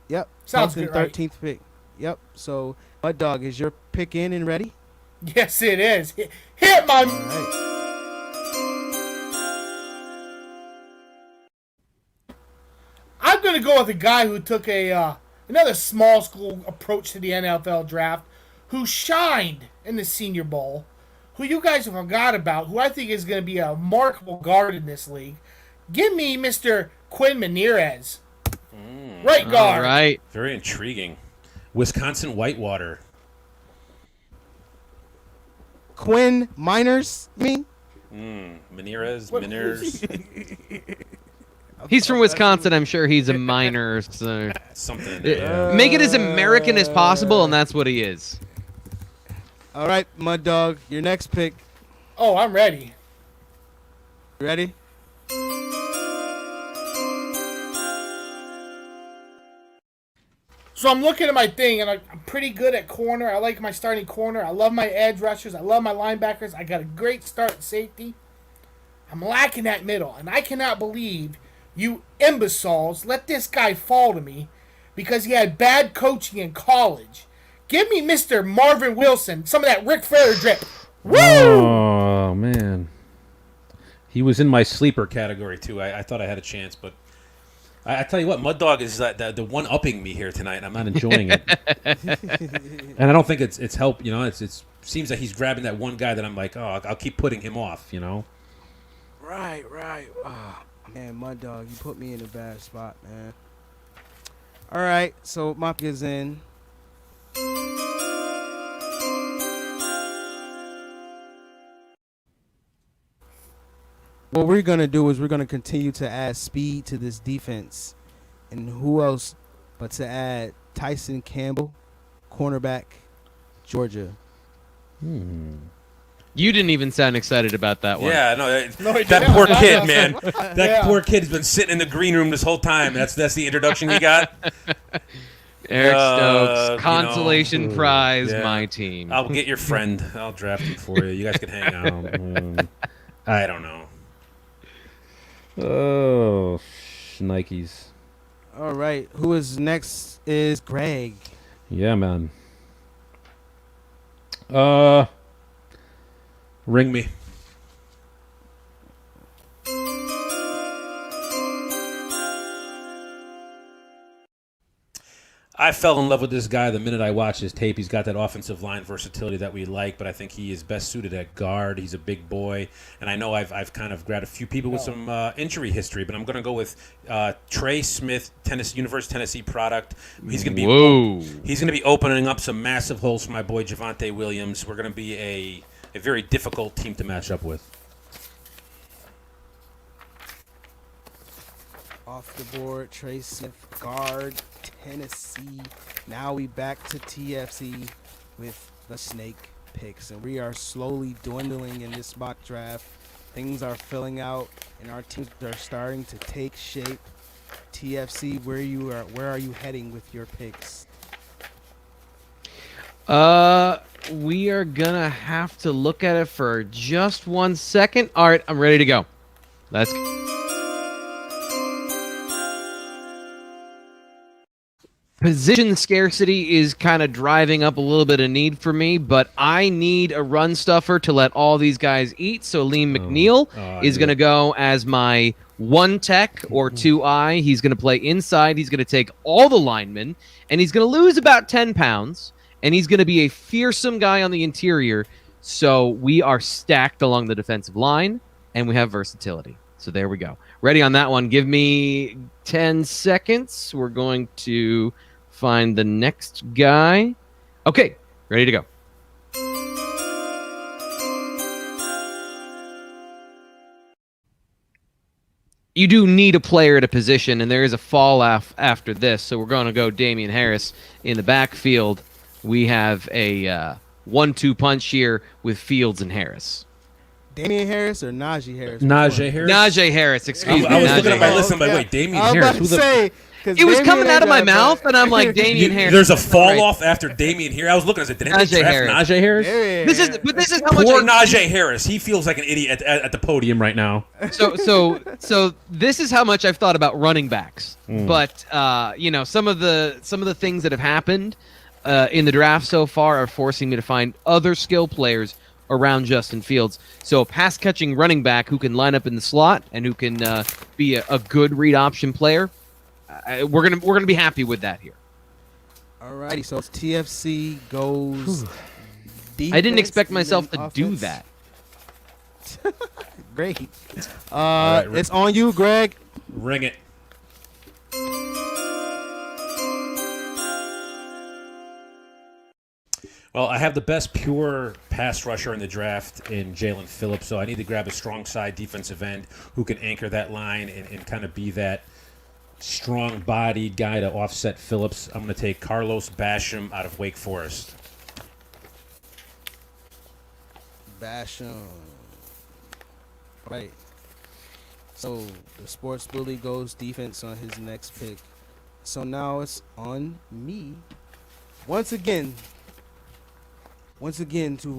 [SPEAKER 1] Yep.
[SPEAKER 3] Sounds
[SPEAKER 1] 12th and
[SPEAKER 3] good, right?
[SPEAKER 1] 13th pick. Yep. So Mud Dog, is your pick in and ready?
[SPEAKER 3] Yes, it is. Hit my.
[SPEAKER 1] All right.
[SPEAKER 3] I'm going to go with a guy who took another small school approach to the NFL draft, who shined in the Senior Bowl, who you guys have forgot about, who I think is going to be a remarkable guard in this league. Give me Mr. Quinn Miners. Right guard.
[SPEAKER 2] All right.
[SPEAKER 5] Very intriguing. Wisconsin Whitewater.
[SPEAKER 1] Quinn Miners, me?
[SPEAKER 5] Miners.
[SPEAKER 2] He's from Wisconsin. I'm sure he's a minor. So.
[SPEAKER 5] Something. Yeah.
[SPEAKER 2] Make it as American as possible, and that's what he is.
[SPEAKER 1] All right, Mud Dog, your next pick.
[SPEAKER 3] Oh, I'm ready.
[SPEAKER 1] You ready?
[SPEAKER 3] So I'm looking at my thing, and I'm pretty good at corner. I like my starting corner. I love my edge rushers. I love my linebackers. I got a great start at safety. I'm lacking that middle, and I cannot believe you imbeciles let this guy fall to me because he had bad coaching in college. Give me Mr. Marvin Wilson, some of that Ric Flair drip. Woo!
[SPEAKER 4] Oh, man. He was in my sleeper
[SPEAKER 5] Category 2. I thought I had a chance, but I tell you what, Mud Dog is the one-upping me here tonight.
[SPEAKER 4] I'm not enjoying it. And I don't think it's helped. You know, it seems that he's grabbing that one guy that I'm like, oh, I'll keep putting him off, you know?
[SPEAKER 1] Right. Oh, man, Mud Dog, you put me in a bad spot, man. All right, so my pick is in. What we're going to do is we're going to continue to add speed to this defense. And who else but to add Tyson Campbell, cornerback, Georgia.
[SPEAKER 2] You didn't even sound excited about that one.
[SPEAKER 5] yeah, no,
[SPEAKER 3] he
[SPEAKER 5] that
[SPEAKER 3] didn't.
[SPEAKER 5] poor kid, man. That
[SPEAKER 3] Yeah.
[SPEAKER 5] poor kid's been sitting in the green room this whole time. That's the introduction you got.
[SPEAKER 2] Eric
[SPEAKER 5] you
[SPEAKER 2] Stokes, consolation prize,
[SPEAKER 5] yeah.
[SPEAKER 2] my team.
[SPEAKER 5] I'll get your friend. I'll draft him for you. You guys can hang out. I don't know.
[SPEAKER 4] Oh, Nikes.
[SPEAKER 1] All right, who is next is Greg.
[SPEAKER 4] Yeah, man.
[SPEAKER 5] Ring me. I fell in love with this guy the minute I watched his tape. He's got that offensive line versatility that we like, but I think he is best suited at guard. He's a big boy, and I know I've kind of grabbed a few people with some injury history, but I'm going to go with Trey Smith, University of Tennessee product. He's going to be opening up some massive holes for my boy Javon Williams. We're going to be a very difficult team to match up with.
[SPEAKER 1] Off the board, Trey Smith, guard, Tennessee. Now we back to TFC with the snake picks, and we are slowly dwindling in this mock draft. Things are filling out, and our teams are starting to take shape. TFC, where are you heading with your picks?
[SPEAKER 2] We are gonna have to look at it for just 1 second. All right, I'm ready to go. Let's go. Position scarcity is kind of driving up a little bit of need for me, but I need a run stuffer to let all these guys eat. So Liam McNeil is going to go as my 1 tech or 2I. He's going to play inside. He's going to take all the linemen, and he's going to lose about 10 pounds, and he's going to be a fearsome guy on the interior. So we are stacked along the defensive line, and we have versatility. So there we go. Ready on that one. Give me 10 seconds. We're going to find the next guy. Okay, ready to go. you do need a player at a position, and there is a fall off after this. So we're going to go Damien Harris in the backfield. We have a 1-2 punch here with Fields and Harris.
[SPEAKER 1] Damian Harris or Najee Harris?
[SPEAKER 4] Najee Harris.
[SPEAKER 2] Najee Harris, excuse me.
[SPEAKER 5] I was
[SPEAKER 2] Najee
[SPEAKER 5] looking at my
[SPEAKER 2] Harris.
[SPEAKER 5] list. I'm like, wait, Damien
[SPEAKER 1] I was
[SPEAKER 5] Harris.
[SPEAKER 1] about to say, 'cause
[SPEAKER 2] It was
[SPEAKER 1] Damian
[SPEAKER 2] coming out of my
[SPEAKER 1] ain't got
[SPEAKER 2] mouth,
[SPEAKER 1] that.
[SPEAKER 2] and I'm like, Damien Harris.
[SPEAKER 5] There's a fall
[SPEAKER 2] Right.
[SPEAKER 5] off after Damien here. I was looking. I said, did anybody
[SPEAKER 2] Najee
[SPEAKER 5] draft
[SPEAKER 2] Harris.
[SPEAKER 4] Najee Harris.
[SPEAKER 1] Yeah.
[SPEAKER 2] This is how much
[SPEAKER 5] Poor
[SPEAKER 2] I,
[SPEAKER 5] Najee Harris. He feels like an idiot at the podium right now.
[SPEAKER 2] so this is how much I've thought about running backs. But some of the things that have happened in the draft so far are forcing me to find other skill players around Justin Fields. So a pass-catching running back who can line up in the slot and who can be a good read option player. We're gonna be happy with that here.
[SPEAKER 1] Alrighty, so TFC goes.
[SPEAKER 2] I didn't expect
[SPEAKER 1] defense
[SPEAKER 2] myself
[SPEAKER 1] and
[SPEAKER 2] to do
[SPEAKER 1] offense.
[SPEAKER 2] that.
[SPEAKER 1] Great.
[SPEAKER 5] right,
[SPEAKER 1] It's on you, Greg.
[SPEAKER 5] Ring it. Well, I have the best pure pass rusher in the draft in Jalen Phillips, so I need to grab a strong side defensive end who can anchor that line and kind of be that strong-bodied guy to offset Phillips. I'm going to take Carlos Basham out of Wake Forest.
[SPEAKER 1] Basham. Right. So the sports bully goes defense on his next pick. So now it's on me. Once again to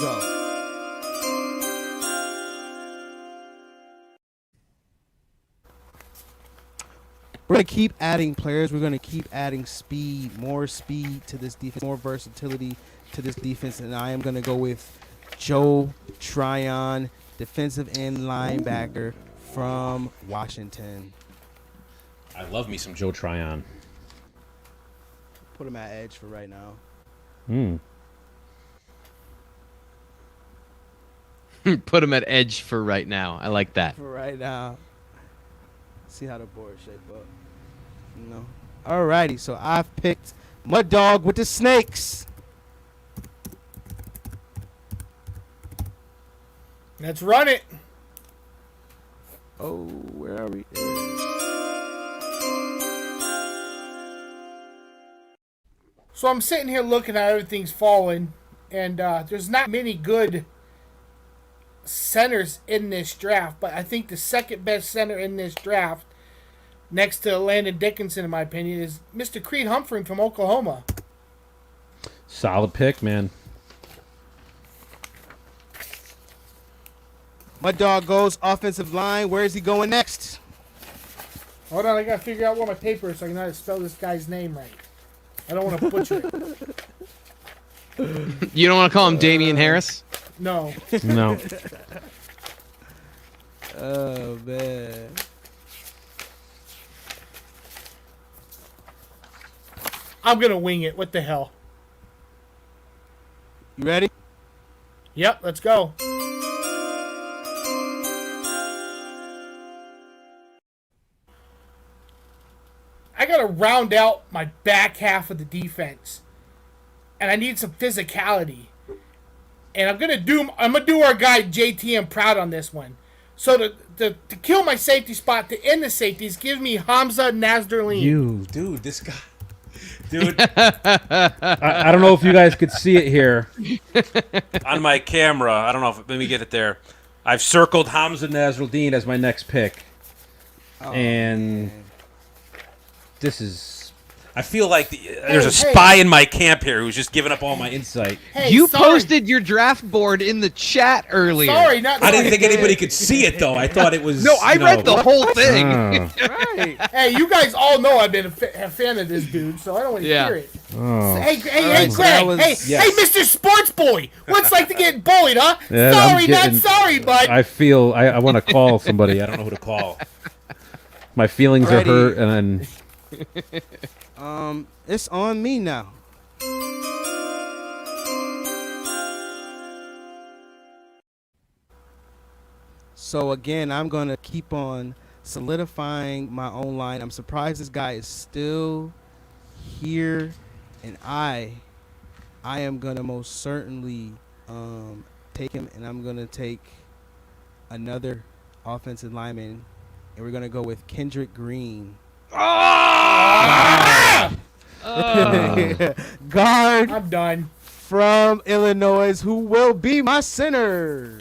[SPEAKER 1] go. We're going to keep adding players. We're going to keep adding more speed to this defense, more versatility to this defense. And I am going to go with Joe Tryon, defensive end linebacker from Washington.
[SPEAKER 5] I love me some Joe Tryon.
[SPEAKER 1] Put him at edge for right now.
[SPEAKER 2] Put him at edge for right now. I like that.
[SPEAKER 1] For right now. See how the board shape up. Alrighty, so I've picked Mud Dog with the Snakes.
[SPEAKER 3] Let's run it.
[SPEAKER 1] Oh, where are we?
[SPEAKER 3] So I'm sitting here looking at everything's falling, and there's not many good centers in this draft, but I think the second best center in this draft, next to Landon Dickerson, in my opinion, is Mr. Creed Humphrey from Oklahoma.
[SPEAKER 4] Solid pick, man.
[SPEAKER 1] Mud Dog goes offensive line. Where is he going next?
[SPEAKER 3] Hold on, I gotta figure out what my paper is so I can know how to spell this guy's name right. I don't want to butcher it.
[SPEAKER 2] You don't want to call him Damien Harris?
[SPEAKER 3] No.
[SPEAKER 4] No.
[SPEAKER 1] Oh, man.
[SPEAKER 3] I'm gonna wing it. What the hell?
[SPEAKER 1] You ready?
[SPEAKER 3] Yep, let's go. I gotta round out my back half of the defense, and I need some physicality. And I'm gonna do our guy JTM proud on this one. So to kill my safety spot, to end the safeties, give me Hamza Nasralleen.
[SPEAKER 5] Dude, this guy. Dude,
[SPEAKER 4] I don't know if you guys could see it here.
[SPEAKER 5] on my camera, I don't know if, let me get it there. I've circled
[SPEAKER 4] Hamza Nasralleen as my next pick. And this is...
[SPEAKER 5] I feel like there's a spy in my camp here who's just giving up all my insight.
[SPEAKER 3] Hey,
[SPEAKER 2] You
[SPEAKER 3] sorry.
[SPEAKER 2] posted your draft board in the chat earlier.
[SPEAKER 3] Sorry, not
[SPEAKER 5] I didn't
[SPEAKER 3] sorry.
[SPEAKER 5] think anybody could see it, though. I thought it was...
[SPEAKER 2] No, I read the whole thing.
[SPEAKER 1] Right.
[SPEAKER 3] Hey, you guys all know I've been a fan of this dude, so I don't want to
[SPEAKER 2] Yeah.
[SPEAKER 3] hear it.
[SPEAKER 4] Oh.
[SPEAKER 3] Hey,
[SPEAKER 1] right, so
[SPEAKER 3] Greg.
[SPEAKER 1] that was-
[SPEAKER 3] hey,
[SPEAKER 1] yes.
[SPEAKER 3] Mr. Sports Boy. What's like to get bullied, huh?
[SPEAKER 4] Yeah,
[SPEAKER 3] sorry,
[SPEAKER 4] I'm getting-
[SPEAKER 3] not sorry, bud.
[SPEAKER 4] I feel... I want to call somebody.
[SPEAKER 5] I don't know who to call.
[SPEAKER 4] My feelings are
[SPEAKER 1] Alrighty.
[SPEAKER 4] hurt, and
[SPEAKER 1] It's on me now. So again, I'm gonna keep on solidifying my own line. I'm surprised this guy is still here, and I am gonna most certainly take him, and I'm gonna take another offensive lineman, and we're gonna go with Kendrick Green. Guard
[SPEAKER 3] I'm done.
[SPEAKER 1] from Illinois, who will be my center.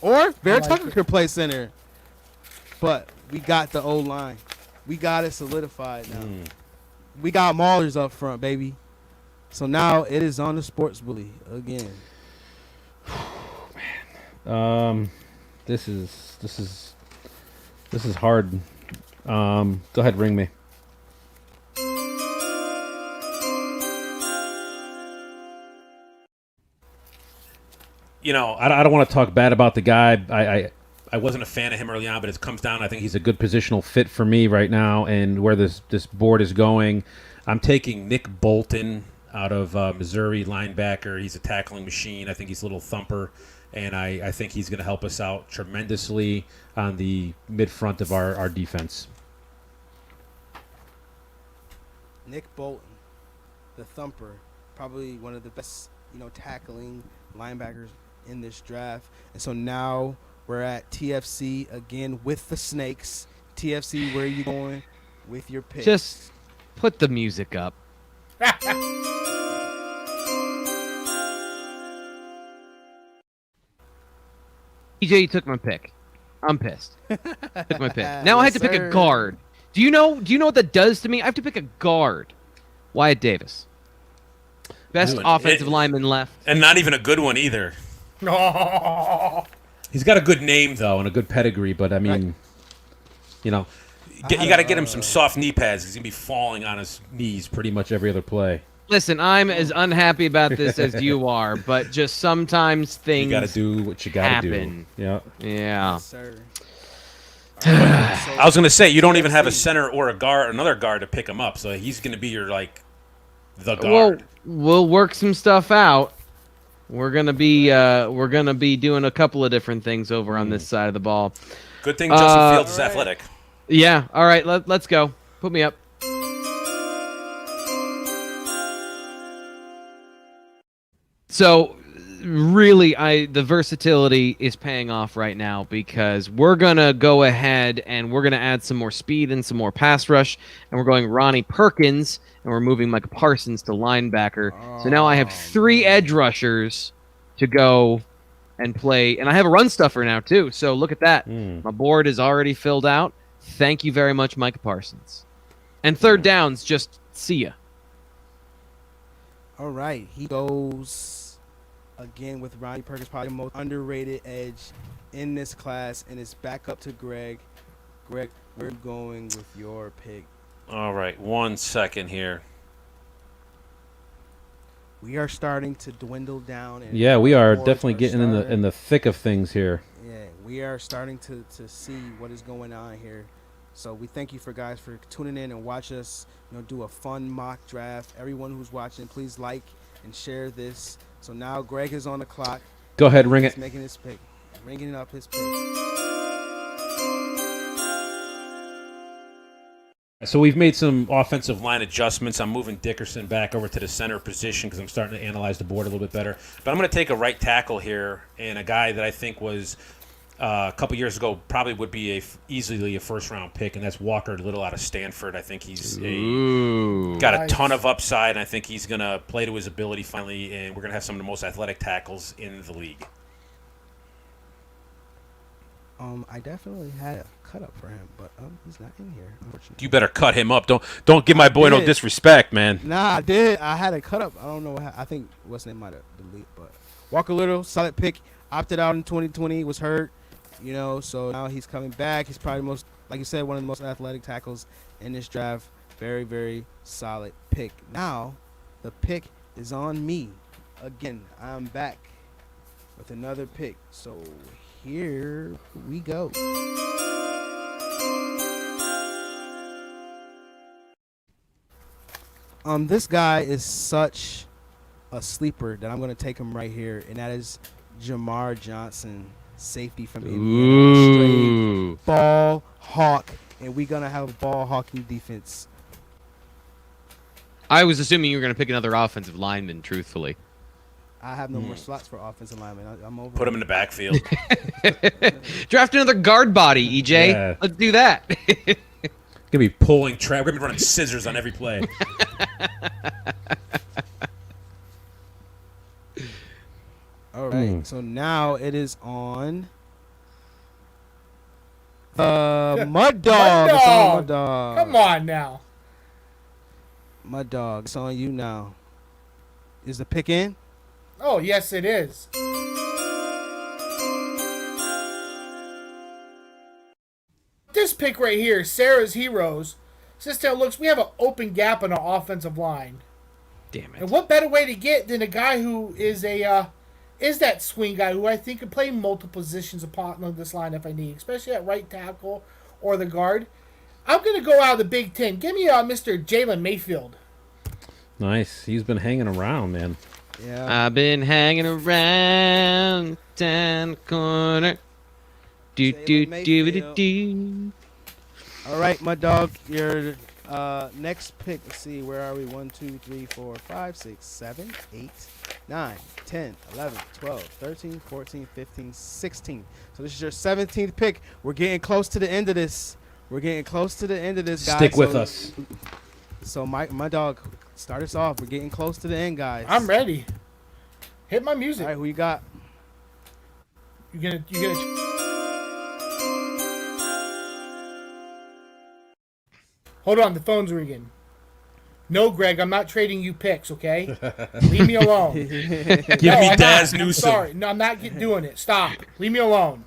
[SPEAKER 1] Or Bear
[SPEAKER 3] like
[SPEAKER 1] Tucker
[SPEAKER 3] it.
[SPEAKER 1] could play center. But we got the O-line. We got it solidified now. We got Maulers up front, baby. So now it is on the sports bully again.
[SPEAKER 4] This is hard. Go ahead, ring me.
[SPEAKER 5] You know,
[SPEAKER 4] I don't want to talk bad about the guy. I wasn't a fan of him early on, but it comes down. I think he's a good positional fit for me right now, and where this board is going. I'm taking Nick Bolton out of Missouri, linebacker. He's a tackling machine. I think he's a little thumper, and I think he's going to help us out tremendously on the mid front of our defense.
[SPEAKER 1] Nick Bolton, the thumper, probably one of the best, tackling linebackers in this draft. And so now we're at TFC again with the Snakes. TFC, where are you going with your pick?
[SPEAKER 2] Just put the music up. EJ took my pick. I'm pissed. Took my pick. Now I have to pick a guard. Do you know what that does to me? I have to pick a guard. Wyatt Davis. Best offensive lineman left.
[SPEAKER 5] and not even a good one either.
[SPEAKER 3] Oh.
[SPEAKER 4] He's got a good name though and a good pedigree, but I mean,
[SPEAKER 5] You got to get him some soft knee pads. He's gonna be falling on his knees
[SPEAKER 4] pretty much every other play.
[SPEAKER 2] Listen, I'm as unhappy about this as you are, but just sometimes things
[SPEAKER 4] You got to do what you got to
[SPEAKER 2] happen.
[SPEAKER 4] do. Yeah.
[SPEAKER 2] Yeah.
[SPEAKER 1] Yes, sir.
[SPEAKER 5] I was gonna say you don't even have a center or another guard to pick him up, so he's gonna be your the guard.
[SPEAKER 2] Well, we'll work some stuff out. We're gonna be doing a couple of different things over on this side of the ball.
[SPEAKER 5] Good thing Justin Fields is athletic.
[SPEAKER 2] Yeah. All right. Let's go. Put me up. So, really, the versatility is paying off right now because we're gonna go ahead and we're gonna add some more speed and some more pass rush, and we're going Ronnie Perkins, and we're moving Micah Parsons to linebacker. So now I have 3 edge rushers to go and play, and I have a run stuffer now too. So look at that. My board is already filled out. Thank you very much, Micah Parsons. And third downs, just see ya.
[SPEAKER 1] All right, he goes again with Ronnie Perkins, probably the most underrated edge in this class, and it's back up to Greg. Greg, where are you going with your pick?
[SPEAKER 5] All right, 1 second here.
[SPEAKER 1] We are starting to dwindle down. And
[SPEAKER 4] Yeah, we are
[SPEAKER 1] boards
[SPEAKER 4] definitely getting
[SPEAKER 1] starting-
[SPEAKER 4] in the thick of things here.
[SPEAKER 1] Yeah, we are starting to see what is going on here. So we thank you for tuning in and watch us, do a fun mock draft. Everyone who's watching, please like and share this. So now Greg is on the clock.
[SPEAKER 4] Go ahead, ring
[SPEAKER 1] He's
[SPEAKER 4] it.
[SPEAKER 1] making his pick, ringing up his pick.
[SPEAKER 4] So we've made some
[SPEAKER 5] Offensive line adjustments. I'm moving Dickerson back over to the center position because I'm starting to analyze the board a little bit better. But I'm going to take a right tackle here and a guy that I think was a couple years ago probably would be easily a first-round pick, and that's Walker Little out of Stanford. I think he's got a ton of upside, and I think he's going to play to his ability finally, and we're going to have some of the most athletic tackles in the league.
[SPEAKER 1] I definitely had a cut up for him, but he's not in here, unfortunately.
[SPEAKER 5] You better cut him up. Don't give my boy no disrespect, man.
[SPEAKER 1] Nah, I did. I had a cut up. I don't know. I think what's name might have deleted, but Walker Little, solid pick. Opted out in 2020, was hurt. So now he's coming back. He's probably like you said, one of the most athletic tackles in this draft. Very, very solid pick. Now, the pick is on me. Again, I'm back with another pick. So here we go. This guy is such a sleeper that I'm going to take him right here, and that is Jamar Johnson, safety from Indiana. Straight ball hawk, and we're going to have a ball hawking defense.
[SPEAKER 2] I was assuming you were going to pick another offensive lineman, truthfully.
[SPEAKER 1] I have no more slots for offensive linemen. I'm over.
[SPEAKER 5] Put him in the backfield.
[SPEAKER 2] Draft another guard body, EJ.
[SPEAKER 4] Yeah.
[SPEAKER 2] Let's do that.
[SPEAKER 5] Gonna be pulling We're gonna be running scissors on every play.
[SPEAKER 1] All right. So now it is on Mud Dog. It's on Mud Dog.
[SPEAKER 3] Come on now.
[SPEAKER 1] Mud Dog. It's on you now. Is the pick in?
[SPEAKER 3] Oh, yes, it is. This pick right here, Sarah's Heroes. Since it looks, we have an open gap on our offensive line.
[SPEAKER 2] Damn it.
[SPEAKER 3] And what better way to get than a guy who is that swing guy who I think can play multiple positions upon this line if I need, especially at right tackle or the guard. I'm going to go out of the Big Ten. Give me Mr. Jalen Mayfield.
[SPEAKER 4] Nice. He's been hanging around, man.
[SPEAKER 1] Yeah.
[SPEAKER 2] I've been hanging around down the corner. Do do do do do.
[SPEAKER 1] All right, Mud Dog. Your next pick. Let's see. Where are we? 1, 2, 3, 4, 5, 6, 7, 8, 9, 10, 11, 12, 13, 14, 15, 16. So this is your 17th pick. We're getting close to the end of this. Guys.
[SPEAKER 4] Stick with us.
[SPEAKER 1] So my dog, start us off. We're getting close to the end, guys.
[SPEAKER 3] I'm ready. Hit my music.
[SPEAKER 1] All right, who you got?
[SPEAKER 3] You gonna. Hold on, the phone's ringing. No, Greg, I'm not trading you picks, okay? Leave me alone.
[SPEAKER 5] Give me Daz Newsome.
[SPEAKER 3] Sorry, no, I'm not doing it. Stop. Leave me alone.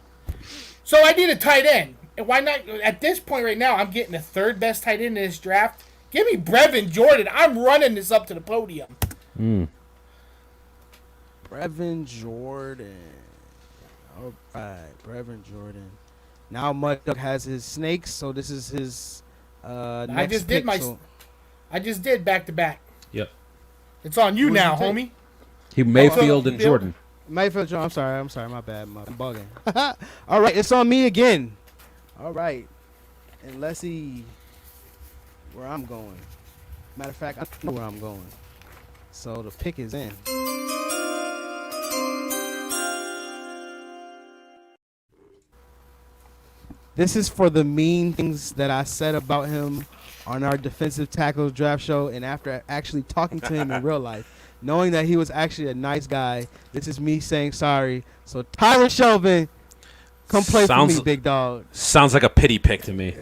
[SPEAKER 3] So I need a tight end. And why not? At this point right now, I'm getting the third best tight end in this draft. Give me Brevin Jordan. I'm running this up to the podium.
[SPEAKER 1] Brevin Jordan. All right, Brevin Jordan. Now Mud Dog has his snakes, so this is his next
[SPEAKER 3] just
[SPEAKER 1] pick,
[SPEAKER 3] did
[SPEAKER 1] so
[SPEAKER 3] I just did back to back.
[SPEAKER 4] Yep.
[SPEAKER 3] It's on you
[SPEAKER 1] Who'd
[SPEAKER 3] now,
[SPEAKER 1] you take?
[SPEAKER 3] homie.
[SPEAKER 4] He Mayfield and Jordan.
[SPEAKER 1] Mayfield Jordan. I'm sorry, my bad. I'm bugging. All right, it's on me again. All right. And let's see where I'm going. Matter of fact, I know where I'm going. So the pick is in. This is for the mean things that I said about him on our defensive tackles draft show, and after actually talking to him in real life, knowing that he was actually a nice guy, this is me saying sorry. So Tyler Shelvin, come play for me, big dog.
[SPEAKER 5] Sounds like a pity pick to me.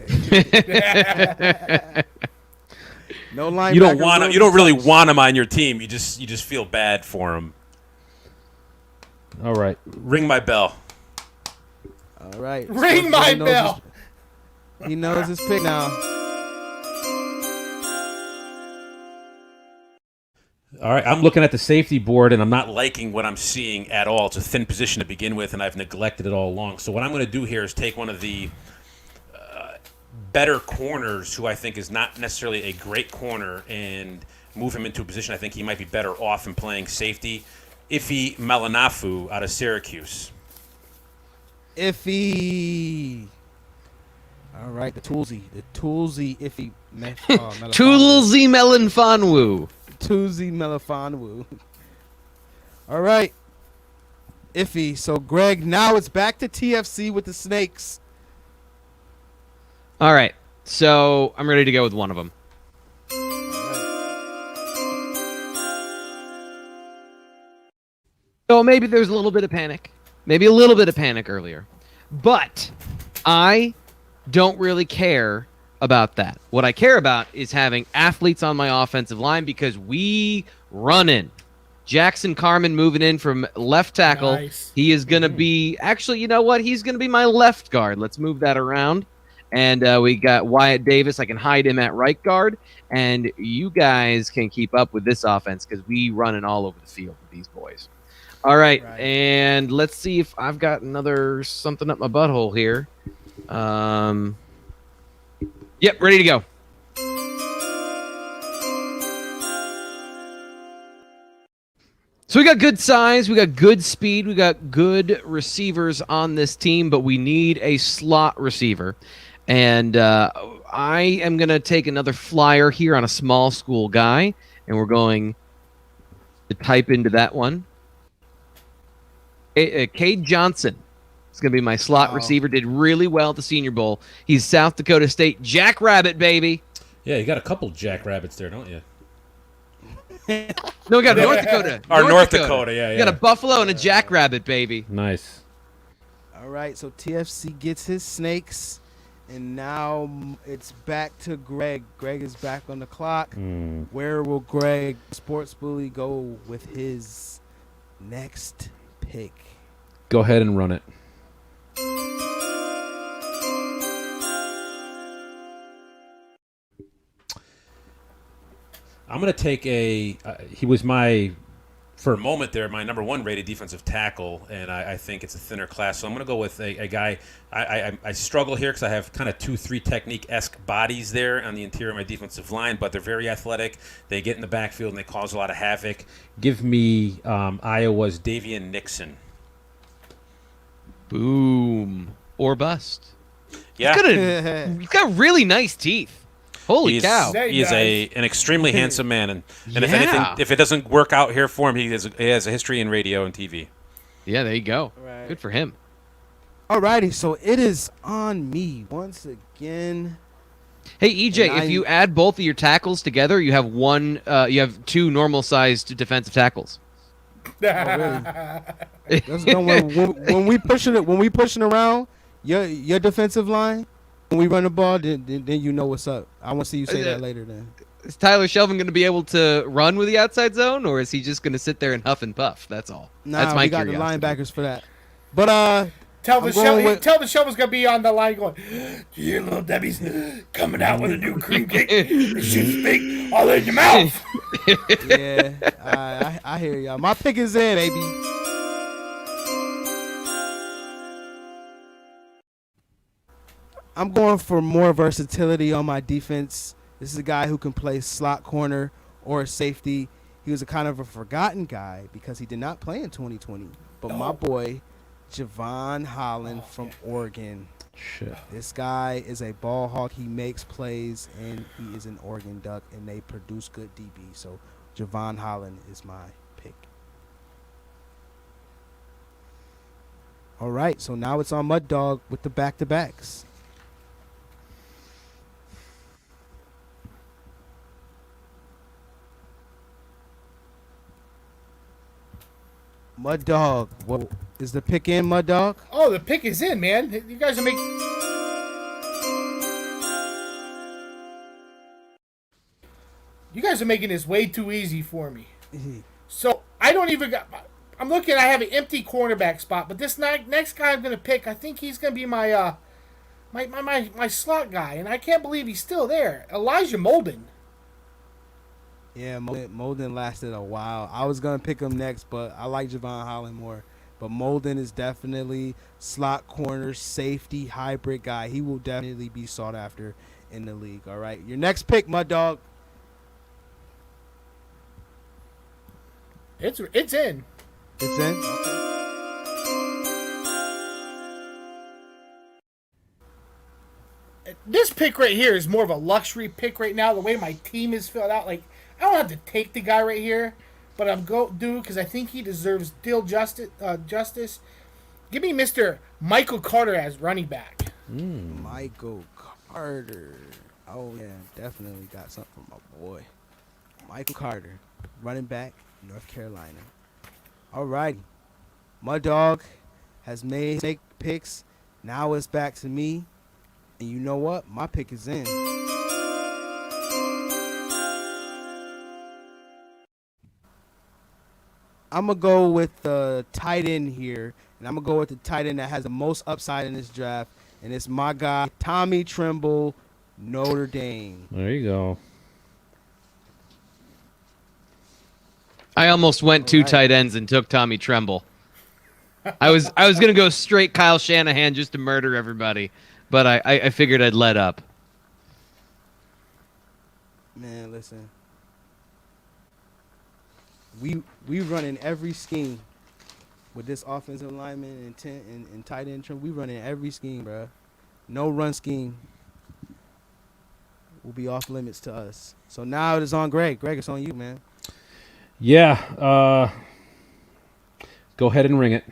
[SPEAKER 1] No linebacker.
[SPEAKER 5] You don't want him. You don't really want him on your team. You just feel bad for him.
[SPEAKER 4] All right.
[SPEAKER 5] Ring my bell.
[SPEAKER 1] All right.
[SPEAKER 3] Ring my bell.
[SPEAKER 1] He knows his pick now.
[SPEAKER 4] All right. I'm looking at the safety board, and I'm not
[SPEAKER 5] Liking what I'm seeing at all. It's a thin position to begin with, and I've neglected it all along. So what I'm going to do here is take one of the better corners, who I think is not necessarily a great corner, and move him into a position I think he might be better off in playing safety. Ife Malanafu out of Syracuse.
[SPEAKER 1] Iffy. All right, the Toolsy Iffy.
[SPEAKER 2] Toolsy Melanfonwu.
[SPEAKER 1] Toolsy Melifonwu. All right, Iffy. So Greg, now it's back to TFC with the Snakes.
[SPEAKER 2] All right, so I'm ready to go with one of them. So maybe there's a little bit of panic. Maybe a little bit of panic earlier. But I don't really care about that. What I care about is having athletes on my offensive line because we run in. Jackson Carman moving in from left tackle.
[SPEAKER 3] Nice.
[SPEAKER 2] He is going to be... Actually, you know what? He's going to be my left guard. Let's move that around. And we got Wyatt Davis. I can hide him at right guard. And you guys can keep up with this offense because we run it all over the field with these boys. All right, and let's see if I've got another something up my butthole here. Yep, ready to go. So we got good size, we got good speed, we got good receivers on this team, but we need a slot receiver. And I am going to take another flyer here on a small school guy, and we're going to type into that one. Cade Johnson is going to be my slot
[SPEAKER 1] Wow.
[SPEAKER 2] receiver. Did really well at the Senior Bowl. He's South Dakota State Jackrabbit, baby.
[SPEAKER 5] Yeah, you got a couple jackrabbits there, don't you?
[SPEAKER 2] No, we got North Dakota.
[SPEAKER 5] North Dakota, yeah.
[SPEAKER 2] We got a buffalo and a jackrabbit, baby.
[SPEAKER 4] Nice.
[SPEAKER 1] All right, so TFC gets his snakes, and now it's back to Greg. Greg is back on the clock. Where will Greg, Sports Bully, go with his next pick?
[SPEAKER 4] Go ahead and run it.
[SPEAKER 5] I'm going to take he was for a moment there, my number one rated defensive tackle, and I think it's a thinner class. So I'm going to go with a guy. I struggle here because I have kind of 2-3 technique-esque bodies there on the interior of my defensive line, but they're very athletic. They get in the backfield, and they cause a lot of havoc. Give me Iowa's Davian Nixon.
[SPEAKER 2] Boom. Or bust.
[SPEAKER 5] Yeah.
[SPEAKER 2] He's got really nice teeth. Holy cow.
[SPEAKER 3] There
[SPEAKER 5] He
[SPEAKER 3] you
[SPEAKER 5] is
[SPEAKER 3] go.
[SPEAKER 5] an extremely handsome man, and if
[SPEAKER 2] Yeah.
[SPEAKER 5] anything, if it doesn't work out here for him, he has a history in radio and TV.
[SPEAKER 2] Yeah, there you go.
[SPEAKER 1] Right.
[SPEAKER 2] Good for him.
[SPEAKER 1] Alrighty, so it is on me once again.
[SPEAKER 2] Hey EJ,
[SPEAKER 1] And
[SPEAKER 2] if you add both of your tackles together, you have you have two normal-sized defensive tackles.
[SPEAKER 1] Let's go. When we pushing around your defensive line, when we run the ball, then you know what's up. I want to see you say that later. Then
[SPEAKER 2] Is Tyler Shelvin going to be able to run with the outside zone, or is he just going to sit there and huff and puff? That's all. That's my
[SPEAKER 1] we got
[SPEAKER 2] curiosity.
[SPEAKER 1] the linebackers for that. But
[SPEAKER 3] Tell
[SPEAKER 1] I'm
[SPEAKER 3] the
[SPEAKER 1] going with-
[SPEAKER 3] Shelby's gonna be on the line going, "You little Debbie's coming out with a new cream cake. The shit's big all in your mouth."
[SPEAKER 1] yeah, I hear y'all. My pick is in, baby. I'm going for more versatility on my defense. This is a guy who can play slot corner or safety. He was a kind of a forgotten guy because he did not play in 2020. But my boy, Javon Holland from Oregon.
[SPEAKER 4] Shit.
[SPEAKER 1] This guy is a ball hawk. He makes plays, and he is an Oregon Duck, and they produce good DB. So Javon Holland is my pick. All right, so now it's on Mud Dog with the back-to-backs. Mud Dog, what is the pick in, Mud Dog?
[SPEAKER 3] Oh, the pick is in, man. You guys are making. You guys are making this way too easy for me. So I don't even got. I'm looking. I have an empty cornerback spot, but this next guy I'm gonna pick, I think he's gonna be my my slot guy, and I can't believe he's still there. Elijah Molden.
[SPEAKER 1] Yeah, Molden lasted a while. I was going to pick him next, but I like Javon Holland more. But Molden is definitely slot corner, safety, hybrid guy. He will definitely be sought after in the league. All right, your next pick, Mud Dog.
[SPEAKER 3] It's in.
[SPEAKER 1] It's in? Okay.
[SPEAKER 3] This pick right here is more of a luxury pick right now. The way my team is filled out, like I don't have to take the guy right here, but I'm do because I think he deserves justice. Give me Mr. Michael Carter as running back.
[SPEAKER 1] Michael Carter. Oh yeah, definitely got something from my boy, Michael Carter, running back, North Carolina. All righty, Mud Dog has made snake picks. Now it's back to me. And you know what? My pick is in. I'm going to go with the tight end here. And I'm going to go with the tight end that has the most upside in this draft. And it's my guy, Tommy Tremble, Notre Dame.
[SPEAKER 4] There you go.
[SPEAKER 2] I almost went two
[SPEAKER 1] All right.
[SPEAKER 2] tight ends and took Tommy Tremble. I was gonna go straight Kyle Shanahan just to murder everybody, but I figured I'd let up.
[SPEAKER 1] Man, listen. We running every scheme with this offensive lineman and tight end. We running every scheme, bro. No run scheme will be off limits to us. So now it is on Greg. Greg, it's on you, man.
[SPEAKER 4] Yeah. Go ahead and ring it.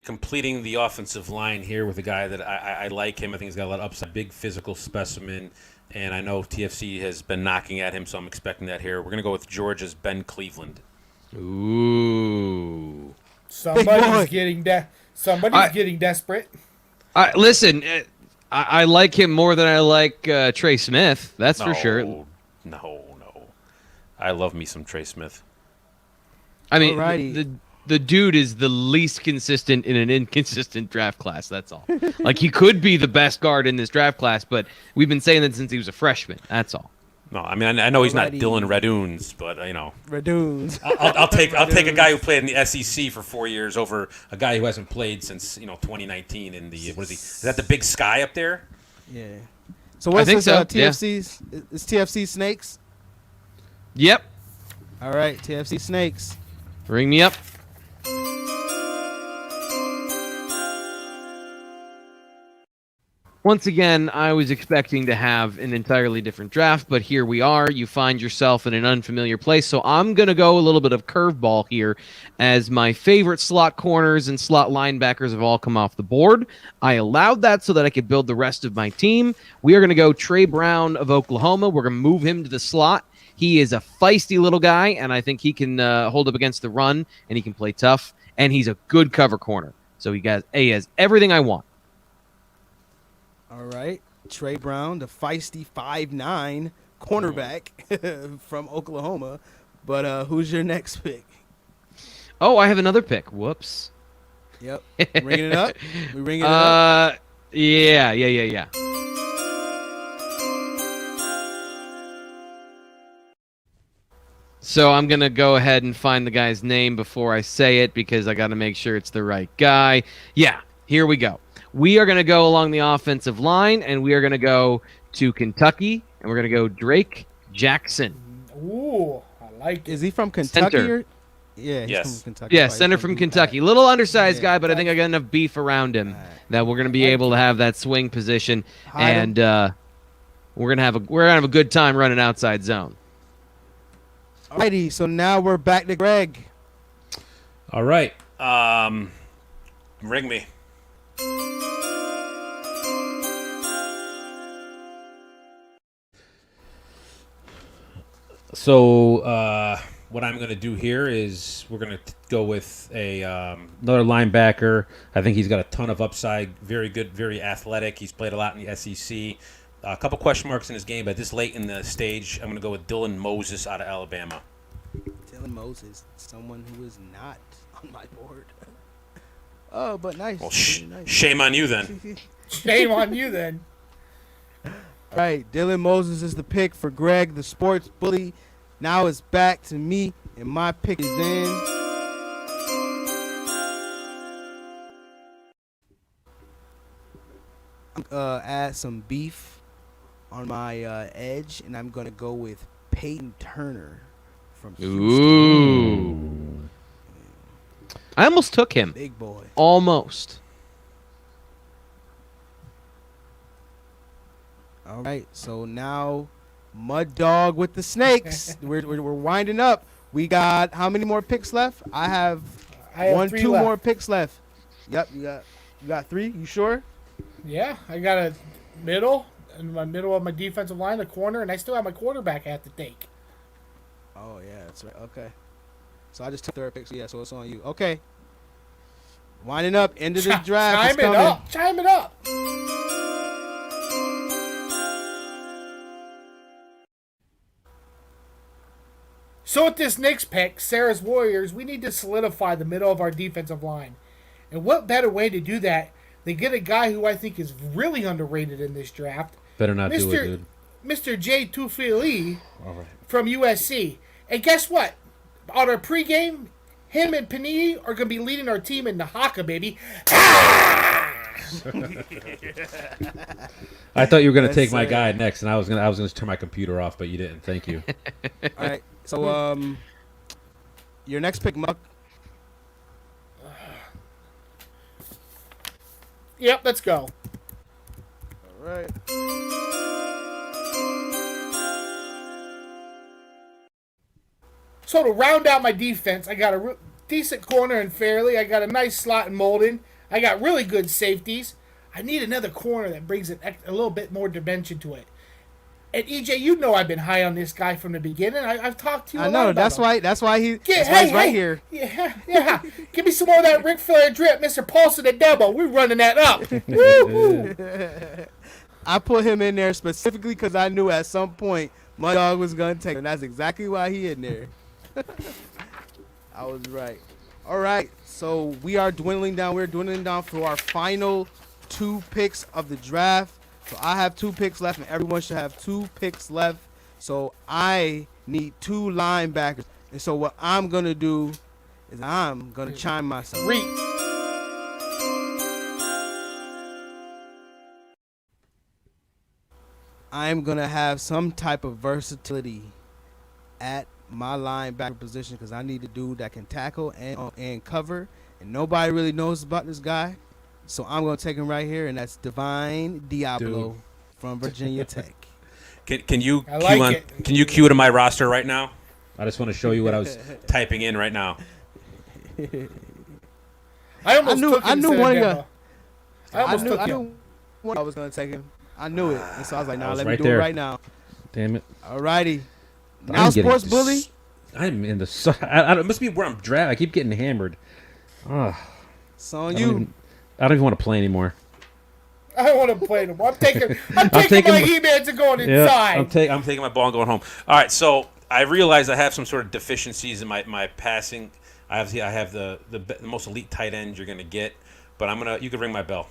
[SPEAKER 5] completing the offensive line here with a guy that I like him. I think he's got a lot of upside, big physical specimen, and I know TFC has been knocking at him, so I'm expecting that here. We're going to go with Georgia's Ben Cleveland.
[SPEAKER 2] Ooh.
[SPEAKER 3] Somebody's getting getting desperate.
[SPEAKER 2] Listen, I like him more than I like Trey Smith. That's for sure.
[SPEAKER 5] No. I love me some Trey Smith.
[SPEAKER 2] I mean,
[SPEAKER 1] Alrighty.
[SPEAKER 2] the dude is the least consistent in an inconsistent draft class. That's all. Like, he could be the best guard in this draft class, but we've been saying that since he was a freshman. That's all.
[SPEAKER 5] No, I mean I know he's not
[SPEAKER 1] Alrighty.
[SPEAKER 5] Dylan Raduns, but
[SPEAKER 1] Radoons.
[SPEAKER 5] I'll take a guy who played in the SEC for 4 years over a guy who hasn't played since 2019 in the what is he? Is that the Big Sky up there?
[SPEAKER 1] Yeah. So what's
[SPEAKER 2] think
[SPEAKER 1] this?
[SPEAKER 2] so,
[SPEAKER 1] TFC's? It's TFC Snakes.
[SPEAKER 2] Yep.
[SPEAKER 1] All right, TFC Snakes.
[SPEAKER 2] Ring me up. Once again, I was expecting to have an entirely different draft, but here we are. You find yourself in an unfamiliar place, so I'm going to go a little bit of curveball here as my favorite slot corners and slot linebackers have all come off the board. I allowed that so that I could build the rest of my team. We are going to go Trey Brown of Oklahoma. We're going to move him to the slot. He is a feisty little guy, and I think he can hold up against the run, and he can play tough, and he's a good cover corner. So he has everything I want.
[SPEAKER 1] All right, Trey Brown, the feisty 5'9" cornerback from Oklahoma. But who's your next pick?
[SPEAKER 2] Oh, I have another pick. Whoops.
[SPEAKER 1] Yep, ringing it up. We ringing it up.
[SPEAKER 2] Yeah. So I'm going to go ahead and find the guy's name before I say it because I got to make sure it's the right guy. Yeah, here we go. We are going to go along the offensive line, and we are going to go to Kentucky, and we're going to go Drake Jackson.
[SPEAKER 3] Ooh, I like it.
[SPEAKER 1] Is he from Kentucky?
[SPEAKER 2] Center.
[SPEAKER 1] Yeah, he's
[SPEAKER 5] Yes.
[SPEAKER 1] from Kentucky.
[SPEAKER 2] Yeah,
[SPEAKER 1] Probably
[SPEAKER 2] center from Kentucky. Little undersized
[SPEAKER 1] Yeah.
[SPEAKER 2] guy, but I think I got enough beef around him that we're going to be
[SPEAKER 3] Like
[SPEAKER 2] able to have that swing position,
[SPEAKER 1] Hide him.
[SPEAKER 2] and we're going to have a good time running outside zone.
[SPEAKER 1] Alrighty, so now we're back to Greg.
[SPEAKER 5] All right. Ring me.
[SPEAKER 4] So what I'm going to do here is we're going to go with another linebacker. I think he's got a ton of upside. Very good, very athletic. He's played a lot in the SEC. A couple question marks in his game, but this late in the stage, I'm going to go with Dylan Moses out of Alabama.
[SPEAKER 1] Dylan Moses, someone who is not on my board. Oh, but nice.
[SPEAKER 5] Well,
[SPEAKER 1] Really nice.
[SPEAKER 5] shame on you then.
[SPEAKER 3] Shame on you then.
[SPEAKER 1] All right, Dylan Moses is the pick for Greg, the sports bully. Now it's back to me, and my pick is in. Add some beef on my edge, and I'm going to go with Peyton Turner from Houston.
[SPEAKER 2] Ooh. I almost took him.
[SPEAKER 1] Big boy.
[SPEAKER 2] Almost.
[SPEAKER 1] All right, so now Mud Dog with the Snakes. we're winding up. We got how many more picks left? I have
[SPEAKER 3] three
[SPEAKER 1] two
[SPEAKER 3] left.
[SPEAKER 1] more picks left. Yep, you got three. You sure?
[SPEAKER 3] Yeah, I got a middle, in my middle of my defensive line, a corner, and I still have my quarterback I have to take.
[SPEAKER 1] Oh yeah, that's right. Okay, so I just took third pick. So yeah, so it's on you. Okay, winding up. End of the draft.
[SPEAKER 3] Chime it up. Chime it up. So with this next pick, Sarah's Warriors, we need to solidify the middle of our defensive line. And what better way to do that than get a guy who I think is really underrated in this draft,
[SPEAKER 4] Better not do it, dude.
[SPEAKER 3] Mr. Jay Tufili
[SPEAKER 4] All right.
[SPEAKER 3] from USC. And guess what? On our pregame, him and Panini are going to be leading our team in the haka, baby.
[SPEAKER 4] I thought you were going to
[SPEAKER 1] Yes,
[SPEAKER 4] take my
[SPEAKER 1] sir.
[SPEAKER 4] guy next, and I was going to turn my computer off, but you didn't. Thank you.
[SPEAKER 1] All right, so your next pick, Muck.
[SPEAKER 3] Yep, let's go.
[SPEAKER 1] All right.
[SPEAKER 3] So to round out my defense, I got a decent corner in Fairley. I got a nice slot in Molden. I got really good safeties. I need another corner that brings a little bit more dimension to it. And EJ, you know I've been high on this guy from the beginning. I've talked to you.
[SPEAKER 1] I know. That's why he's right here.
[SPEAKER 3] Yeah. Give me some more of that Ric Flair drip, Mr. Paulson the Devil. We're running that up. Woo-hoo.
[SPEAKER 1] I put him in there specifically because I knew at some point my dog was gonna take him. And that's exactly why he in there. I was right. All right. So we are dwindling down. We're dwindling down for our final 2 picks of the draft. So I have 2 picks left, and everyone should have 2 picks left. So I need 2 linebackers. And so what I'm going to do is I'm going to chime myself.
[SPEAKER 3] Reach.
[SPEAKER 1] I'm going to have some type of versatility at my linebacker position because I need a dude that can tackle and cover. And nobody really knows about this guy. So I'm going to take him right here, and that's Divine Diablo from Virginia Tech.
[SPEAKER 5] Can you
[SPEAKER 3] it.
[SPEAKER 5] Can you cue to my roster right now?
[SPEAKER 4] I just want to show you what I was.
[SPEAKER 5] Typing in right now.
[SPEAKER 3] I knew
[SPEAKER 1] I was going to take him. I knew it. And so I was like, nah, let me
[SPEAKER 4] right
[SPEAKER 1] do
[SPEAKER 4] there.
[SPEAKER 1] it right now.
[SPEAKER 4] Damn it.
[SPEAKER 1] All righty. Now, Sports Bully.
[SPEAKER 4] I'm in the. It must be where I'm drafted. I keep getting hammered.
[SPEAKER 1] It's on you.
[SPEAKER 4] I don't even want to play anymore.
[SPEAKER 3] I don't want to play no more. I'm taking my He-Mans and going inside.
[SPEAKER 5] I'm taking my ball and going home. All right, so I realize I have some sort of deficiencies in my passing. I have the most elite tight end you're gonna get, but you can ring my bell.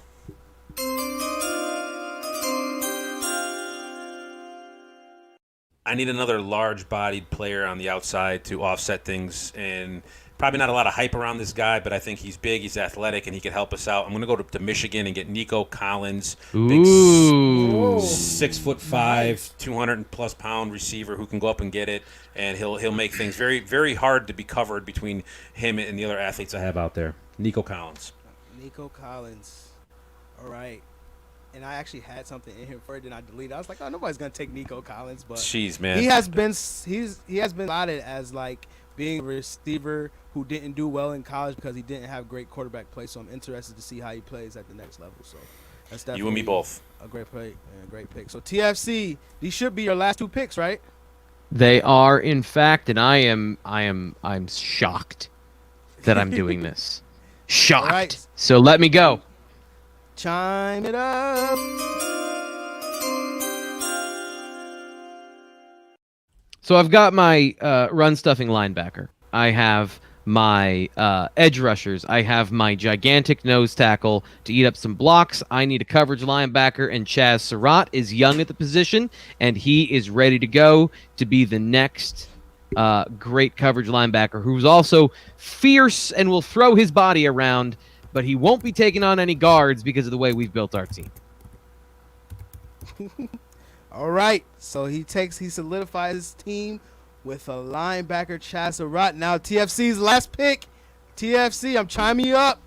[SPEAKER 5] I need another large-bodied player on the outside to offset things, and probably not a lot of hype around this guy, but I think he's big, he's athletic, and he can help us out. I'm going to go to Michigan and get Nico Collins, big 6'5", nice. 200-plus pound receiver who can go up and get it, and he'll make things very, very hard to be covered between him and the other athletes I have out there. Nico Collins.
[SPEAKER 1] Nico Collins. All right. And I actually had something in here for it, then I deleted it. I was like, oh, nobody's gonna take Nico Collins, but
[SPEAKER 5] jeez, man,
[SPEAKER 1] he has been spotted as like being a receiver who didn't do well in college because he didn't have great quarterback play. So I'm interested to see how he plays at the next level. So that's definitely
[SPEAKER 5] you and me both.
[SPEAKER 1] A great play and a great pick. So TFC, these should be your last 2 picks, right?
[SPEAKER 2] They are, in fact, and I'm shocked that I'm doing this. Shocked.
[SPEAKER 1] Right.
[SPEAKER 2] So let me go.
[SPEAKER 1] Chime it up.
[SPEAKER 2] So I've got my run-stuffing linebacker. I have my edge rushers. I have my gigantic nose tackle to eat up some blocks. I need a coverage linebacker, and Chaz Surratt is young at the position, and he is ready to go to be the next great coverage linebacker who's also fierce and will throw his body around, but he won't be taking on any guards because of the way we've built our team.
[SPEAKER 1] All right, so he solidifies his team with a linebacker, Chaz Surratt. Now TFC's last pick. TFC, I'm chiming you up.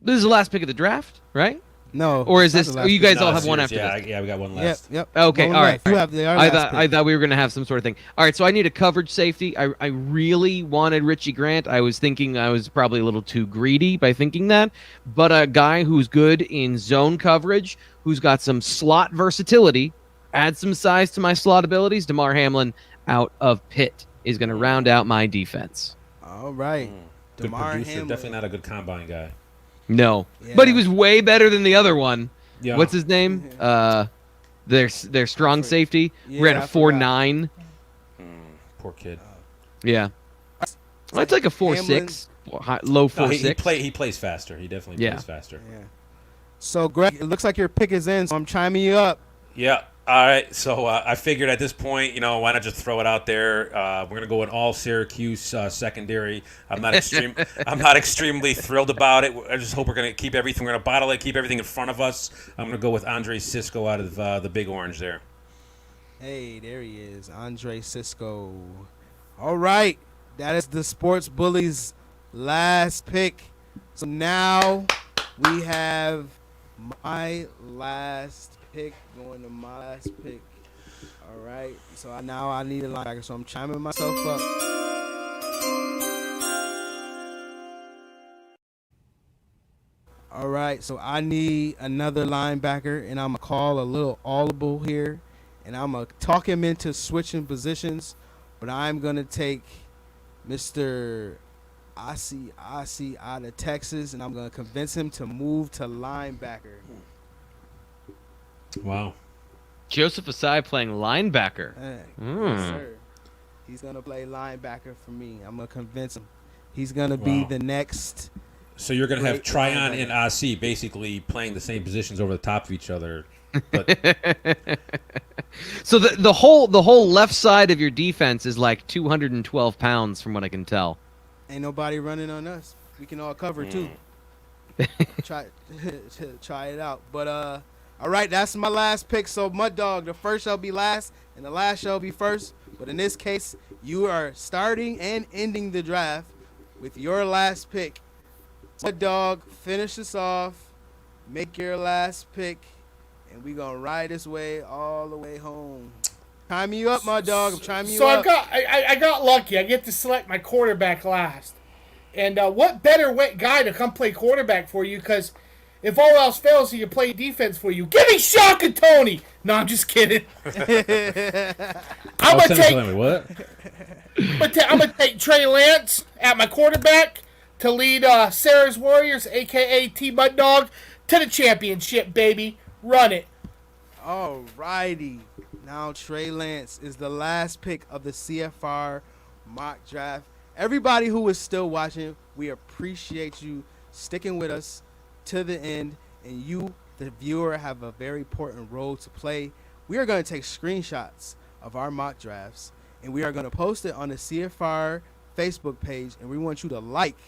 [SPEAKER 2] This is the last pick of the draft, right?
[SPEAKER 1] No.
[SPEAKER 2] Or is this? You guys all have one after
[SPEAKER 5] this.
[SPEAKER 2] this.
[SPEAKER 5] Yeah, we got one last.
[SPEAKER 1] Yep.
[SPEAKER 2] Okay, all right. I
[SPEAKER 1] thought
[SPEAKER 2] thought we were going to have some sort of thing. All right, so I need a coverage safety. I really wanted Richie Grant. I was thinking I was probably a little too greedy by thinking that. But a guy who's good in zone coverage, who's got some slot versatility, add some size to my slot abilities. DeMar Hamlin out of Pitt is going to round out my defense.
[SPEAKER 1] All right.
[SPEAKER 5] Good
[SPEAKER 1] DeMar
[SPEAKER 5] producer.
[SPEAKER 1] Hamlin.
[SPEAKER 5] Definitely not a good combine guy.
[SPEAKER 2] No,
[SPEAKER 1] Yeah.
[SPEAKER 2] but he was way better than the other one.
[SPEAKER 5] Yeah.
[SPEAKER 2] What's his name? Their strong safety ran a 4.9.
[SPEAKER 5] Poor kid.
[SPEAKER 2] Yeah, well, it's like a 4.6, low 4.6.
[SPEAKER 5] He plays faster. He definitely plays faster.
[SPEAKER 1] Yeah. So Greg, it looks like your pick is in. So I'm chiming you up.
[SPEAKER 5] Yeah. All right. So I figured at this point, why not just throw it out there? We're gonna go with all Syracuse secondary. I'm not extremely thrilled about it. I just hope we're gonna keep everything. We're gonna bottle it, keep everything in front of us. I'm gonna go with Andre Cisco out of the Big Orange there.
[SPEAKER 1] Hey, there he is, Andre Cisco. All right, that is the Sports Bullies' last pick. So now we have my last pick going to my last pick. All right. So now I need a linebacker. So I'm chiming myself up. All right. So I need another linebacker, and I'm going to call a little audible here. And I'm going to talk him into switching positions. But I'm going to take Mr. Asi out of Texas, and I'm going to convince him to move to linebacker.
[SPEAKER 4] Wow.
[SPEAKER 2] Joseph Asai playing linebacker.
[SPEAKER 1] Yes,
[SPEAKER 2] Mm.
[SPEAKER 1] sir. He's going to play linebacker for me. I'm going to convince him. He's going to be the next.
[SPEAKER 4] So you're going to have
[SPEAKER 1] Great
[SPEAKER 4] Tryon
[SPEAKER 1] linebacker.
[SPEAKER 4] and Asi basically playing the same positions over the top of each other. But
[SPEAKER 2] So the whole left side of your defense is like 212 pounds, from what I can tell.
[SPEAKER 1] Ain't nobody running on us. We can all cover too. Try it out. But all right, that's my last pick. So Mud Dog, the first shall be last, and the last shall be first. But in this case, you are starting and ending the draft with your last pick. Mud Dog, finish this off. Make your last pick, and we gonna ride this way all the way home. Time you up, Mud Dog. I'm chiming you
[SPEAKER 3] So
[SPEAKER 1] up.
[SPEAKER 3] I got lucky. I get to select my quarterback last. And what better guy to come play quarterback for you? Because if all else fails, he can play defense for you. Give me Shaka Tony. No, I'm just kidding. I'm gonna take Trey Lance at my quarterback to lead Sarah's Warriors, aka T Mud Dog, to the championship, baby. Run it.
[SPEAKER 1] All righty. Now Trey Lance is the last pick of the CFR mock draft. Everybody who is still watching, we appreciate you sticking with us to the end. And you, the viewer, have a very important role to play. We are going to take screenshots of our mock drafts, and we are going to post it on the CFR Facebook page. And we want you to like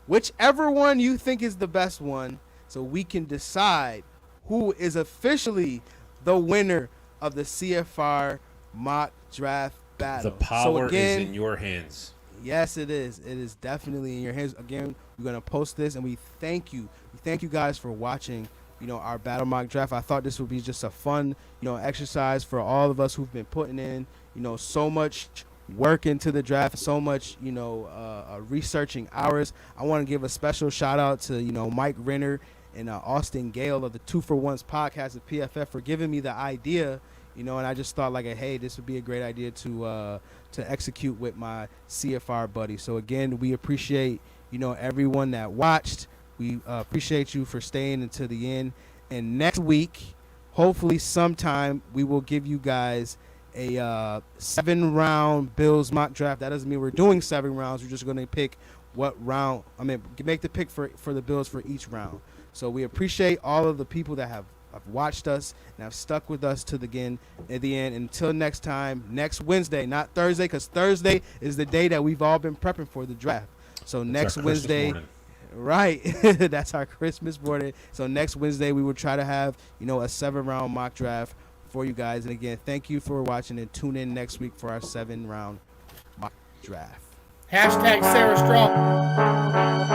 [SPEAKER 1] whichever one you think is the best one, so we can decide who is officially the winner of the CFR mock draft battle.
[SPEAKER 4] the power
[SPEAKER 1] again,
[SPEAKER 4] is in your hands.
[SPEAKER 1] Yes, it is. It is definitely in your hands. Again, we're going to post this, and we thank you. We thank you guys for watching, our battle mock draft. I thought this would be just a fun, exercise for all of us who've been putting in, so much work into the draft, so much, researching hours. I want to give a special shout out to, Mike Renner and Austin Gale of the 2 for Ones podcast at PFF for giving me the idea, and I just thought hey, this would be a great idea to execute with my CFR buddy. So again, we appreciate, everyone that watched. We appreciate you for staying until the end. And next week, hopefully sometime, we will give you guys a 7-round Bills mock draft. That doesn't mean we're doing 7 rounds. We're just going to pick what round. Make the pick for the Bills for each round. So we appreciate all of the people that have watched us and have stuck with us to the end. Until next time, next Wednesday, not Thursday, because Thursday is the day that we've all been prepping for the draft. So next Wednesday, right? That's our Christmas morning. So next Wednesday, we will try to have a 7-round mock draft for you guys. And again, thank you for watching, and tune in next week for our 7-round mock draft.
[SPEAKER 3] Hashtag Sarah Strong.